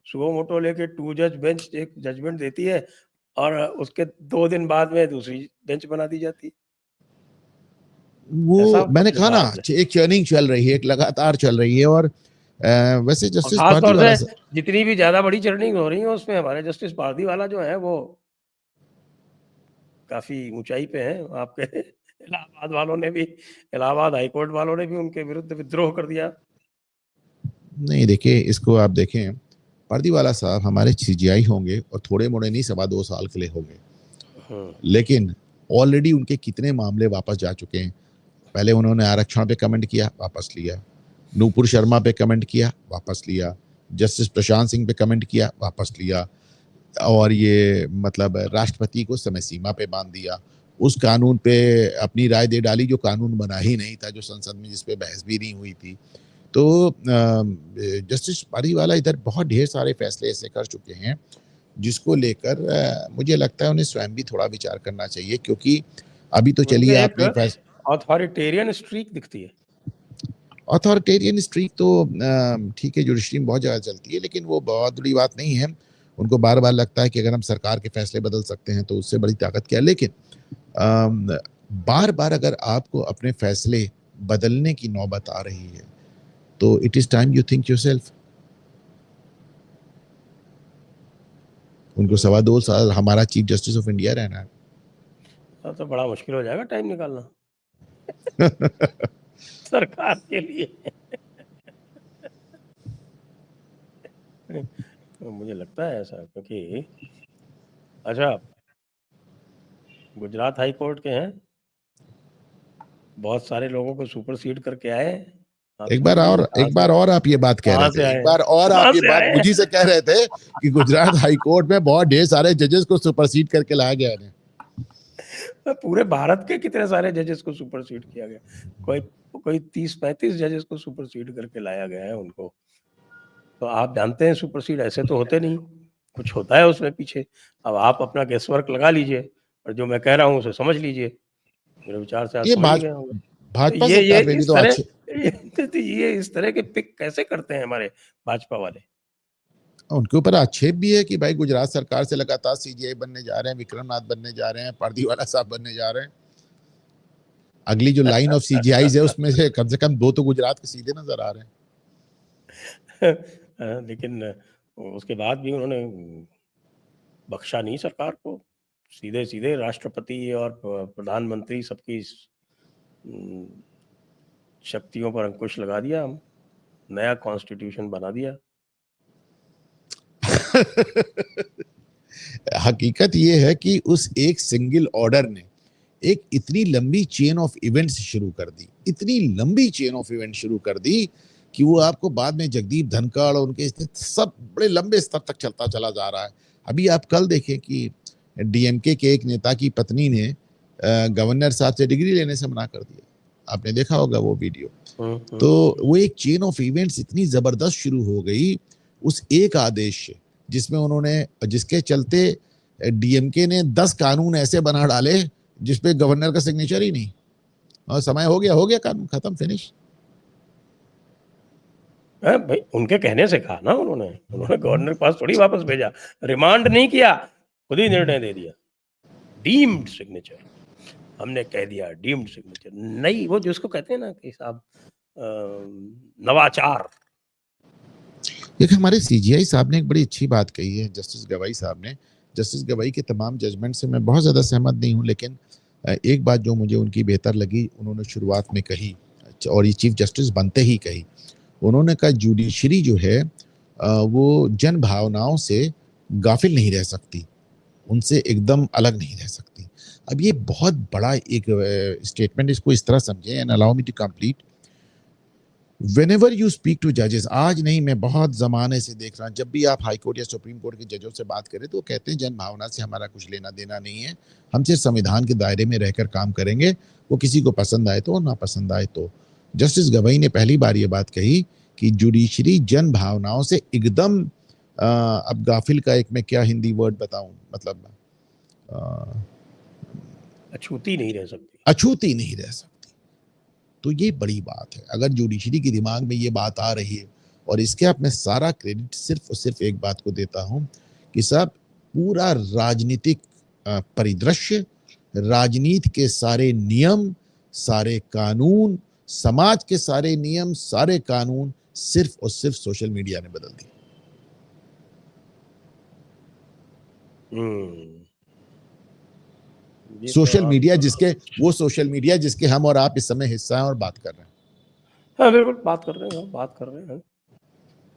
सुओ मोटो लेके 2 जज बेंच एक जजमेंट देती है और उसके 2 दिन बाद में दूसरी बेंच बना दी जाती है। ऐसा वो मैंने कुछ कहा ना, लिहाज है। एक चर्निंग चल रही है, एक लगातार चल रही है। और वैसे और जस्टिस खास पार्टी तौर वाला से जितनी भी ज़्यादा बड़ी चर्निंग हो रही है उसमें हमारे जस्टिस पारदीवाला जो है वो काफ़ी ऊँचाई पे हैं। आपके इलाहाबाद वालों ने भी, इलाहाबाद हाई कोर्ट वालों ने भी उनके विरुद्ध विद्रोह कर दिया। नहीं, देखिए इसको आप देखें, पारदीवाला साहब हमारे सीजीआई होंगे और थोड़े मोड़े नहीं, 2.25 साल के लिए होंगे, हुँ। लेकिन ऑलरेडी उनके कितने मामले वापस जा चुके हैं। पहले उन्होंने आरक्षण पे कमेंट किया, वापस लिया। नूपुर शर्मा पे कमेंट किया, वापस लिया। जस्टिस प्रशांत सिंह पे कमेंट किया, वापस लिया। और ये मतलब राष्ट्रपति को समय सीमा पे बांध दिया। उस कानून पे अपनी राय दे डाली जो कानून बना ही नहीं था, जो संसद में जिस पे बहस भी नहीं हुई थी। तो जस्टिस पारीवाला इधर बहुत ढेर सारे फैसले ऐसे कर चुके हैं जिसको लेकर मुझे लगता है उन्हें स्वयं भी थोड़ा विचार करना चाहिए, क्योंकि अभी तो चलिए उनमें एक आपने ऑथॉरिटेरियन स्ट्रीक दिखती है। अथॉरिटेरियन स्ट्रीक तो ठीक है, जुडिशरी में बहुत ज़्यादा चलती है, लेकिन वो बहुत बड़ी बात नहीं है। उनको बार बार लगता है कि अगर हम सरकार के फैसले बदल सकते हैं तो उससे बड़ी ताकत क्या है। लेकिन बार बार अगर आपको अपने फैसले बदलने की नौबत आ रही है तो it is time you think yourself. उनको 2.25 साल हमारा चीफ जस्टिस ऑफ इंडिया रहना है। तब तो बड़ा मुश्किल हो जाएगा टाइम निकालना सरकार के लिए। तो मुझे लगता है ऐसा, क्योंकि अच्छा, गुजरात हाई कोर्ट के हैं, बहुत सारे लोगों को सुपरसीड करके आए। आप समझिए कहाँ एक से बार और आप ये बात कह रहे कहाँ थे, से आए एक हैं, बार और कहाँ आप ये से बात आए हैं। मुझी से कह रहे थे कि गुजरात हाई कोर्ट में बहुत ढेर सारे जजेस को सुपरसीड करके लाया गया है। पूरे भारत के कितने सारे जजेस को सुपरसीड किया गया, कोई कोई 30-35 जजेस को सुपरसीड करके लाया गया है उनको। तो आप जानते हैं सुपरसीड ऐसे तो होते नहीं, कुछ होता है उसमें पीछे। अब आप अपना गेस वर्क लगा लीजिए और जो मैं कह रहा हूँ उसे समझ लीजिए। मेरे विचार से आप ये समझ ही गए होंगे। तो भाजपा ये सरकार में भी इस तो तरह, अच्छे, तो ये इस तरह के पिक कैसे करते हैं हमारे भाजपा वाले? उनके ऊपर आक्षेप भी है कि भाई गुजरात सरकार से लगातार सीजीआई बनने जा रहे हैं, विक्रमनाथ बनने जा रहे हैं, पारदीवाला साहब बनने जा रहे हैं। अगली जो लाइन ऑफ सीजीआई है उसमें से कम 2 तो गुजरात के सीधे नजर आ रहे हैं। लेकिन उसके बाद भी उन्होंने बख्शा नहीं सरकार को, सीधे-सीधे राष्ट्रपति और प्रधानमंत्री सबकी शक्तियों पर अंकुश लगा दिया, हम नया कॉन्स्टिट्यूशन बना दिया। हकीकत ये है कि उस एक सिंगल ऑर्डर ने एक इतनी लंबी चेन ऑफ इवेंट्स शुरू कर दी, इतनी लंबी चेन ऑफ इवेंट शुरू कर दी कि वो आपको बाद में जगदीप धनखड़ और उनके सब बड़े लंबे स्तर तक चलता चला जा रहा है। अभी आप कल देखें कि डीएमके के एक नेता की पत्नी ने गवर्नर साहब से डिग्री लेने से मना कर दिया। आपने देखा होगा वो वीडियो। तो वो एक चेन ऑफ इवेंट्स इतनी जबरदस्त शुरू हो गई उस एक आदेश से, जिसमें उन्होंने, जिसके चलते डीएमके ने 10 कानून ऐसे बना डाले जिसपे गवर्नर का सिग्नेचर ही नहीं, और समय हो गया कानून खत्म, फिनिश। है भाई, उनके कहने से कहा ना उन्होंने गवर्नर के पास थोड़ी वापस भेजा, रिमांड नहीं किया, खुद ही निर्णय दे दिया। डीम्ड सिग्नेचर, हमने कह दिया डीम्ड सिग्नेचर, नहीं वो जिसको कहते हैं ना कि साहब नवाचार। एक हमारे सीजीआई साहब ने एक बड़ी अच्छी बात कही है, जस्टिस गवाई साहब ने। जस्टिस गवाई के तमाम जजमेंट से मैं बहुत ज़्यादा सहमत नहीं हूँ, लेकिन एक बात जो मुझे उनकी बेहतर लगी, उन्होंने शुरुआत में कही और ये चीफ जस्टिस बनते ही कही। उन्होंने कहा जुडिशरी जो है वो जन भावनाओं से गाफिल नहीं रह सकती, उनसे एकदम अलग नहीं रह सकती। अब ये बहुत बड़ा एक स्टेटमेंट, इसको इस तरह समझें, and allow me to complete. Whenever you speak to judges, आज नहीं, मैं बहुत ज़माने से देख रहा हूँ, जब भी आप हाई कोर्ट या सुप्रीम कोर्ट के जजों से बात करें तो वो कहते हैं जन भावना से हमारा कुछ लेना देना नहीं है, हम सिर्फ संविधान के दायरे में रहकर काम करेंगे, वो किसी को पसंद आए तो, ना पसंद आए तो। जस्टिस गवाई ने पहली बार ये बात कही कि जुडिशरी जन भावनाओं से एकदम अब गाफिल का एक मैं क्या हिंदी वर्ड बताऊं, मतलब अछूती नहीं रह सकती, अछूती नहीं रह सकती। तो ये बड़ी बात है। अगर जुडिशरी के दिमाग में ये बात आ रही है, और इसके आप मैं सारा क्रेडिट सिर्फ और सिर्फ एक बात को देता हूं कि साहब पूरा राजनीतिक परिदृश्य, राजनीति के सारे नियम, सारे कानून, समाज के सारे नियम, सारे कानून सिर्फ और सिर्फ सोशल मीडिया ने बदल दिए। सोशल मीडिया जिसके, वो सोशल मीडिया जिसके हम और आप इस समय हिस्सा हैं और बात कर रहे हैं। हाँ बिल्कुल, बात कर रहे हैं।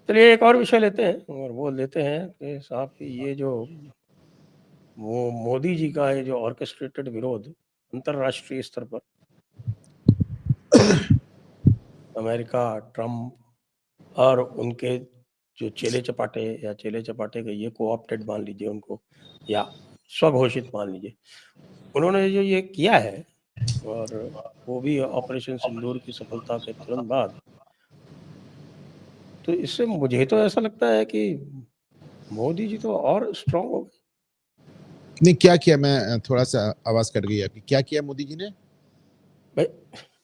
चलिए एक और विषय लेते हैं, और वो लेते हैं कि साहब ये जो वो मोदी जी का है जो ऑर्केस्ट्रेटेड विरोध अंतरराष्ट्रीय स्तर पर, अमेरिका, ट्रम्प और उनके जो चेले चपाटे के ये कोऑप्टेड मान लीजिए उनको, या स्वघोषित मान लीजिए, उन्होंने जो ये किया है, और वो भी ऑपरेशन सिंदूर की सफलता के तुरंत बाद, तो इससे मुझे तो ऐसा लगता है कि मोदी जी तो और स्ट्रांग हो गए। नहीं, क्या किया? मैं थोड़ा सा आवाज कट गई आपकी, क्या किया मोदी जी ने? भाई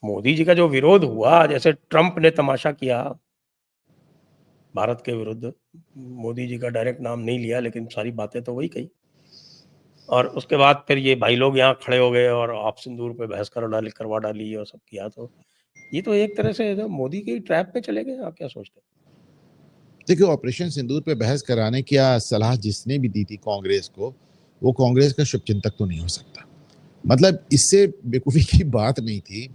मोदी जी का जो विरोध हुआ, जैसे ट्रम्प ने तमाशा किया भारत के विरुद्ध, मोदी जी का डायरेक्ट नाम नहीं लिया लेकिन सारी बातें तो वही कही, और उसके बाद फिर ये भाई लोग यहाँ खड़े हो गए और आप सिंदूर पे बहस करवा डाली और सब किया, तो ये तो एक तरह से मोदी के ट्रैप में चले गए। आप क्या सोचते हैं? देखिए, ऑपरेशन सिंदूर पे बहस कराने की सलाह जिसने भी दी थी कांग्रेस को, वो कांग्रेस का शुभचिंतक तो नहीं हो सकता। मतलब इससे बेवकूफ़ी की बात नहीं थी।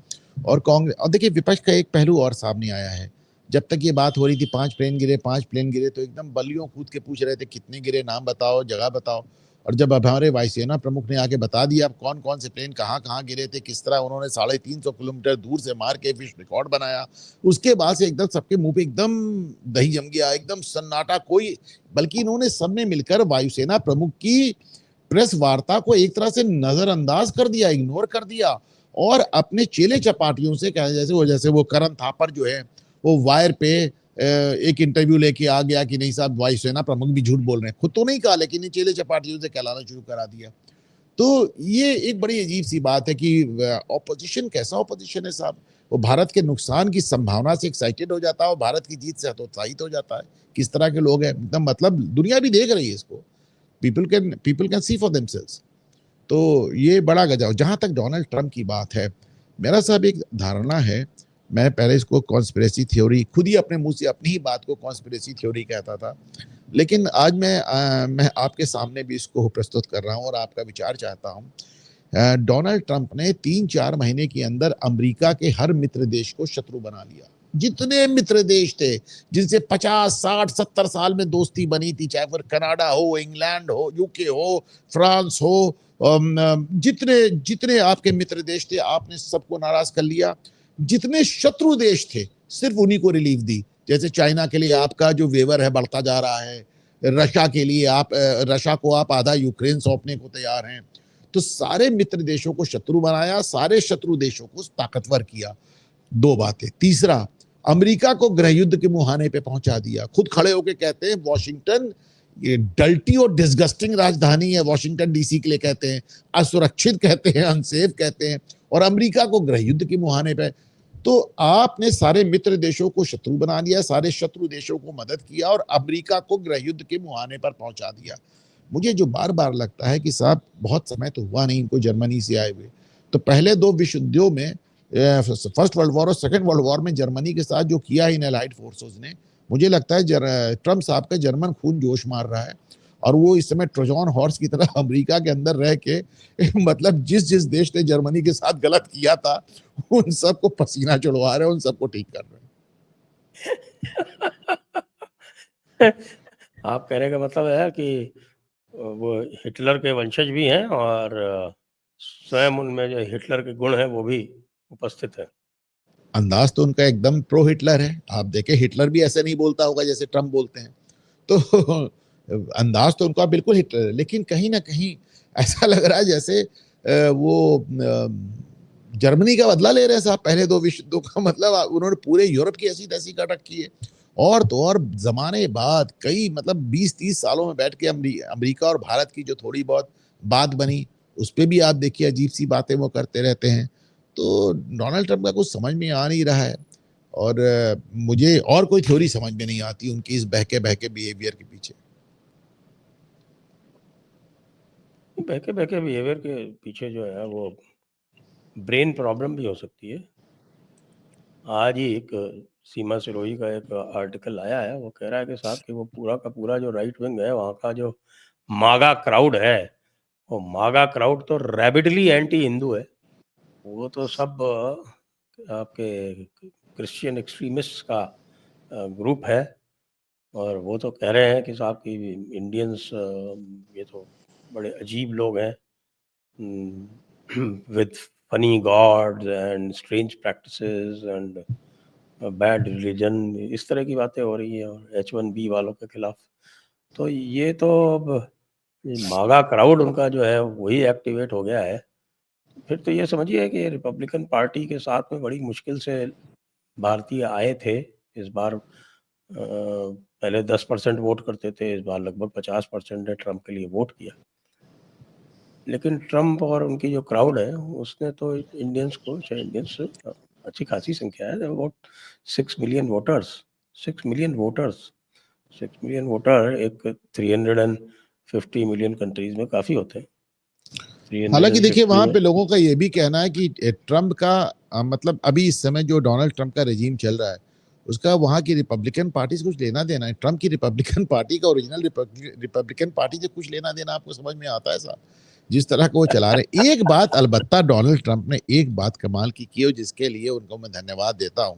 और कांग्रेस, और देखिए विपक्ष का एक पहलू और सामने आया है। जब तक ये बात हो रही थी 5 प्लेन गिरे, तो एकदम बल्लियों कूद के पूछ रहे थे कितने गिरे, नाम बताओ, जगह बताओ। और जब हमारे वायुसेना प्रमुख ने आके बता दिया अब कौन कौन से प्लेन कहाँ कहाँ गिरे थे, किस तरह उन्होंने 350 किलोमीटर दूर से मार के विश्व रिकॉर्ड बनाया, उसके बाद से एकदम सबके मुंह पे एकदम दही जम गया, एकदम सन्नाटा। कोई, बल्कि इन्होंने सबने मिलकर वायुसेना प्रमुख की प्रेस वार्ता को एक तरह से नजरअंदाज कर दिया, इग्नोर कर दिया, और अपने चेले चपाटियों से कहा, जैसे वो करण थापर जो है वो वायर पे एक इंटरव्यू लेके आ गया कि नहीं साहब वायुसेना प्रमुख भी झूठ बोल रहे हैं, खुद तो नहीं कहा लेकिन इन चेले चपाटियों से कहलाना शुरू करा दिया। तो ये एक बड़ी अजीब सी बात है कि ऑपोजिशन कैसा ऑपोजिशन है साहब, वो भारत के नुकसान की संभावना से एक्साइटेड हो जाता है और भारत की जीत से हतोत्साहित हो जाता है। किस तरह के लोग हैं, एकदम, मतलब दुनिया भी देख रही है इसको, people can see for themselves। तो ये बड़ा गजब। जहां तक डोनाल्ड ट्रंप की बात है, मेरा साहब एक धारणा है, मैं पहले इसको कॉन्स्पिरेसी थ्योरी, खुद ही अपने मुंह से अपनी ही बात को कॉन्स्पिरेसी थ्योरी कहता था, लेकिन आज मैं आपके सामने भी इसको प्रस्तुत कर रहा हूं और आपका विचार चाहता हूं। डोनाल्ड ट्रंप ने 3-4 महीने के अंदर अमेरिका के हर मित्र देश को शत्रु बना लिया। जितने मित्र देश थे जिनसे 50, 60, 70 साल में दोस्ती बनी थी, चाहे फिर कनाडा हो, इंग्लैंड हो, यूके हो, फ्रांस हो, जितने जितने आपके मित्र देश थे आपने सबको नाराज कर लिया। जितने शत्रु देश थे सिर्फ उन्हीं को रिलीफ दी। जैसे चाइना के लिए आपका जो वेवर है बढ़ता जा रहा है, रशिया के लिए रशिया को आप आधा यूक्रेन सौंपने को तैयार हैं। तो सारे मित्र देशों को शत्रु बनाया, सारे शत्रु देशों को ताकतवर किया। 2 बातें। तीसरा, अमेरिका को गृह युद्ध के मुहाने पे पहुंचा दिया। खुद खड़े होके कहते हैं वॉशिंगटन ये डल्टी और डिस्गस्टिंग राजधानी है, वॉशिंगटन डीसी के लिए कहते हैं, असुरक्षित कहते हैं, अनसेफ कहते हैं, और अमेरिका को गृह युद्ध के मुहाने पे। तो आपने सारे मित्र देशों को शत्रु बना दिया, सारे शत्रु देशों को मदद किया और अमेरिका को गृह युद्ध के मुहाने पर पहुंचा दिया। मुझे जो बार-बार लगता है कि साहब बहुत समय तो हुआ नहीं इनको जर्मनी से आए हुए। तो पहले 2 विश्व युद्धों में फर्स्ट वर्ल्ड वॉर और सेकंड वर्ल्ड वॉर में जर्मनी के साथ जो किया इन एलाइड फोर्सेस ने, मुझे लगता है ट्रम्प साहब का जर्मन खून जोश मार रहा है और वो इस समय ट्रोजन हॉर्स की तरह अमेरिका के अंदर रह के मतलब जिस देश ने जर्मनी के साथ गलत किया था उन सबको पसीना छुड़वा रहे हैं, उन सबको ठीक कर रहे हैं। आप कहने का मतलब है कि वो हिटलर के वंशज भी हैं और स्वयं उनमें जो हिटलर के गुण हैं वो भी उपस्थित है। अंदाज तो उनका एकदम प्रो हिटलर है। आप देखें हिटलर भी ऐसे नहीं बोलता होगा जैसे ट्रम्प बोलते हैं। तो अंदाज तो उनका बिल्कुल हिटलर है, लेकिन कहीं ना कहीं ऐसा लग रहा है जैसे वो जर्मनी का बदला ले रहे हैं साहब। पहले 2 विश्व युद्धों का मतलब उन्होंने पूरे यूरोप की ऐसी तैसी कर रखी है और तो और जमाने बाद कई मतलब 20-30 सालों में बैठ के अमेरिका और भारत की जो थोड़ी बहुत बात बनी उस पर भी आप देखिए अजीब सी बातें वो करते रहते हैं। तो डोनाल्ड ट्रम्प का कुछ समझ में आ नहीं रहा है और मुझे और कोई थ्योरी समझ में नहीं आती उनकी इस बहके बहके बिहेवियर के पीछे। बहके बहके बिहेवियर के पीछे जो है वो ब्रेन प्रॉब्लम भी हो सकती है। आज ही एक सीमा सिरोही का एक आर्टिकल आया है, वो कह रहा है कि साहब कि वो पूरा का पूरा जो राइट विंग है वहाँ का जो मागा क्राउड है, वो मागा क्राउड तो रैबिडली एंटी हिंदू है। वो तो सब आपके क्रिश्चियन एक्सट्रीमिस्ट का ग्रुप है और वो तो कह रहे हैं कि साहब कि इंडियंस ये तो बड़े अजीब लोग हैं with funny gods and strange practices and bad religion, इस तरह की बातें हो रही हैं और H1B वालों के खिलाफ। तो ये तो अब मागा क्राउड उनका जो है वही एक्टिवेट हो गया है। फिर तो ये समझिए कि रिपब्लिकन पार्टी के साथ में बड़ी मुश्किल से भारतीय आए थे इस बार। पहले 10% वोट करते थे, इस बार लगभग 50% ने ट्रम्प के लिए वोट किया। लेकिन ट्रम्प और उनकी जो क्राउड है उसने तो इंडियंस को, इंडियंस अच्छी खासी संख्या है, about 6 million voters. 6 million voters, 6 million voter एक 350 मिलियन कंट्रीज में काफ़ी होते हैं। हालांकि देखिए 350 वहां में पे लोगों का ये भी कहना है कि ट्रम्प का मतलब अभी इस समय जो डोनाल्ड ट्रम्प का रेजिम चल रहा है उसका वहां की रिपब्लिकन पार्टी से कुछ लेना देना है। ट्रम्प की रिपब्लिकन पार्टी का ओरिजिनल रिपब्लिकन पार्टी से कुछ लेना देना आपको समझ में आता है साहब? जिस तरह को वो चला रहे। एक बात अलबत्ता डोनाल्ड ट्रम्प ने एक बात कमाल की और जिसके लिए उनको मैं धन्यवाद देता हूं।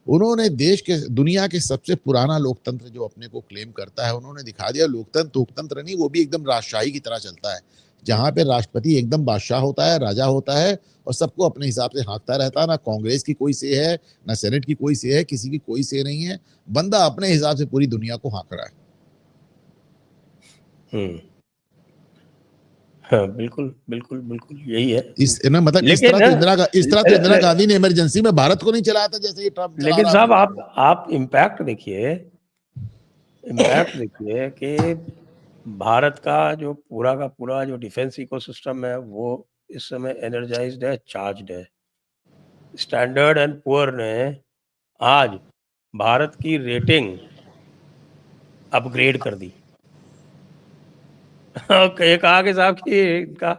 उन्होंने देश के दुनिया के सबसे पुराना लोकतंत्र जो अपने को क्लेम करता है उन्होंने दिखा दिया। लोकतंत्र नहीं, वो भी एकदम राजशाही की तरह चलता है जहां पे राष्ट्रपति एकदम बादशाह होता है, राजा होता है और सबको अपने हिसाब से हाँकता रहता है। ना कांग्रेस की कोई से है, ना सेनेट की कोई से है, किसी की कोई से नहीं है। बंदा अपने हिसाब से पूरी दुनिया को हाँक रहा है। हाँ, बिल्कुल बिल्कुल बिल्कुल यही है। इस ना मतलब इस तरह लेकिन तो इंदिरा गांधी ने इमरजेंसी में भारत को नहीं चलाया था जैसे ये ट्रम्प चला लेकिन रहा साहब अमेरिका को। आप इम्पैक्ट देखिए, इम्पैक्ट देखिए कि भारत का जो पूरा जो डिफेंस इकोसिस्टम है वो इस समय एनर्जाइज्ड है, चार्ज्ड है। स्टैंडर्ड एंड पुअर ने आज भारत की रेटिंग अपग्रेड कर दी। ये कहा कि साहब कि इनका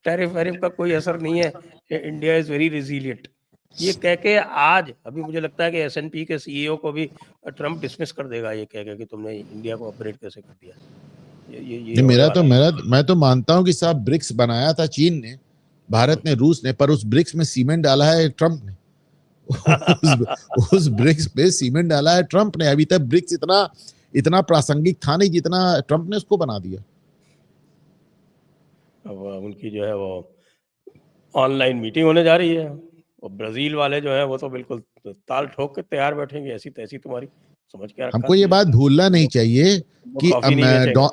टैरिफ वैरिफ का कोई असर नहीं है, इंडिया इज वेरी रेजिलिएंट। ये कह के आज अभी मुझे लगता है कि S&P के CEO को भी ट्रम्प डिसमिस कर देगा ये कह के कि तुमने इंडिया को अपग्रेड कैसे कर दिया। ये नहीं, होने वाला है। मैं तो मानता हूं कि साहब ब्रिक्स बनाया था चीन ने, भारत ने, रूस ने, पर उस ब्रिक्स में सीमेंट डाला है ट्रम्प ने। उस ब्रिक्स पे सीमेंट डाला है ट्रम्प ने। अभी तक ब्रिक्स इतना इतना प्रासंगिक था नहीं जितना ट्रम्प ने उसको बना दिया। अब उनकी जो है वो ऑनलाइन मीटिंग होने जा रही है और ब्राजील वाले जो है वो तो बिल्कुल ताल ठोक के तैयार बैठेंगे, ऐसी तैसी तुम्हारी समझ क्या रखा हमको ये तुमने, बात भूलना नहीं वो, चाहिए वो कि कॉफी नहीं बेचेगा।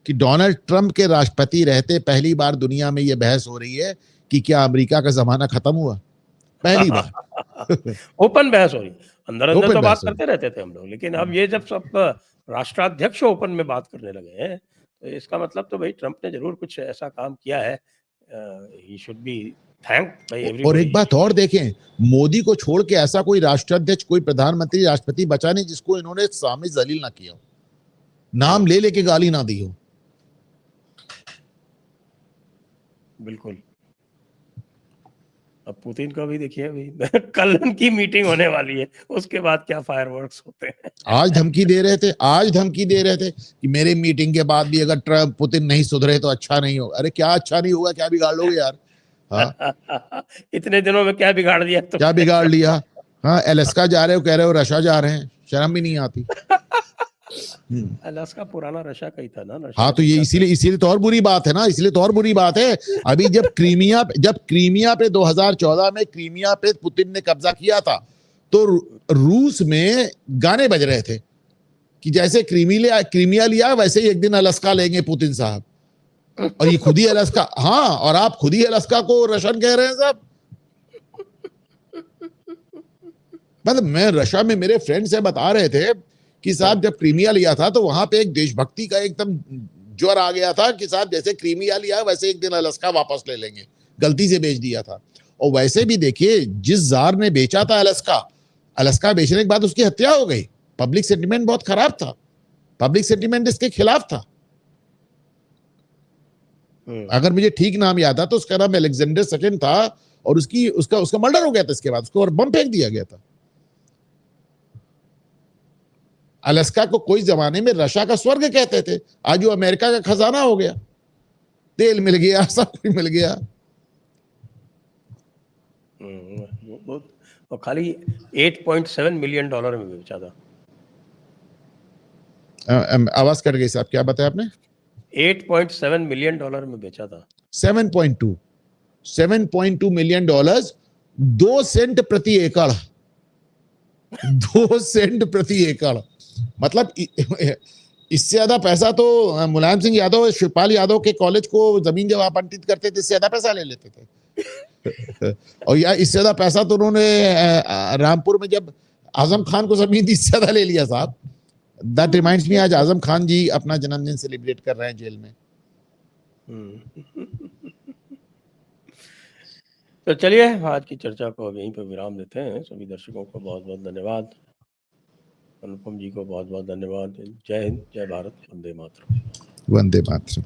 कि डोनाल्ड ट्रम्प के राष्ट्रपति रहते पहली बार दुनिया में यह बहस हो रही है कि क्या अमेरिका का जमाना खत्म हुआ। पहली बार ओपन बहस हो रही, अंदर अंदर ओपन तो बात बहस हो रही। करते रहते थे हम लोग, लेकिन अब ये जब सब राष्ट्राध्यक्ष ओपन में बात करने लगे हैं तो इसका मतलब तो भाई ट्रम्प ने जरूर कुछ ऐसा काम किया है। ही शुड बी थैंक भाई और एवरीबॉडी। एक बात और देखें, मोदी को छोड़ के ऐसा कोई राष्ट्राध्यक्ष, कोई प्रधानमंत्री, राष्ट्रपति बचा नहीं जिसको इन्होंने सामने जलील ना किया हो, नाम ले लेके गाली ना दी हो। बिल्कुल। अब पुतिन का भी देखिए, अभी कल उनकी मीटिंग होने वाली है, उसके बाद क्या फायरवर्क्स होते हैं। आज धमकी दे रहे थे कि मेरे मीटिंग के बाद भी अगर ट्रम्प पुतिन नहीं सुधरे तो अच्छा नहीं होगा। अरे क्या अच्छा नहीं होगा, क्या बिगाड़ लोगे यार? हाँ, इतने दिनों में क्या बिगाड़ दिया तो क्या बिगाड़ लिया? हाँ, अलास्का जा रहे हो, कह रहे हो रशिया जा रहे हैं, शर्म भी नहीं आती। अलास्का पुराना रशिया का ही था ना। हाँ, तो ये इसीलिए तो और बुरी बात है ना, इसलिए तो और बुरी बात है। अभी जब क्रीमिया पे 2014 में क्रीमिया पे पुतिन ने कब्जा किया था, तो रूस में गाने बज रहे थे कि जैसे क्रीमिया लिया वैसे ही एक दिन अलास्का लेंगे पुतिन साहब। और ये खुद ही अलास्का, हाँ, और आप खुद ही अलास्का को रशियन कह रहे हैं साहब। मतलब मैं रशिया में, मेरे फ्रेंड से बता रहे थे कि साहब जब क्रीमिया लिया था तो वहां पे एक देशभक्ति का एकदम ज्वर आ गया था कि साहब जैसे क्रीमिया लिया वैसे एक दिन अलास्का वापस ले लेंगे, गलती से बेच दिया था। और वैसे भी देखिए, जिस जार ने बेचा था अलास्का बेचने के बाद उसकी हत्या हो गई। पब्लिक सेंटिमेंट बहुत खराब था, पब्लिक सेंटिमेंट इसके खिलाफ था। अगर मुझे ठीक नाम याद है तो उसका नाम अलेक्जेंडर सेकंड था, और उसका मर्डर हो गया था। इसके बाद उसको और बम फेंक दिया गया था। अलास्का को कोई जमाने में रशिया का स्वर्ग कहते थे, आज वो अमेरिका का खजाना हो गया। तेल मिल गया, सब कुछ मिल गया। और खाली $8.7 मिलियन में बेचा था। आवाज कट गई साहब, क्या बताया आपने? $8.7 मिलियन में बेचा था। 7.2 मिलियन डॉलर, 2 सेंट प्रति एकड़। 2 सेंट प्रति एकड़, मतलब इससे ज्यादा पैसा तो मुलायम सिंह यादव, शिवपाल यादव के कॉलेज को जमीन जब आवंटित करते थे, इससे ज्यादा पैसा ले लेते थे। और यार इससे ज्यादा पैसा तो उन्होंने रामपुर में जब आजम खान को जमीन दी, इससे ज्यादा ले लिया साहब। दैट रिमाइंड्स मी, आज आजम खान जी अपना जन्मदिन सेलिब्रेट कर रहे हैं जेल में। तो चलिए आज की चर्चा को अब यहीं पर विराम देते हैं। सभी दर्शकों को बहुत बहुत धन्यवाद, अनुपम जी को बहुत बहुत धन्यवाद। जय हिंद, जय भारत, वंदे मातरम। वंदे मातरम।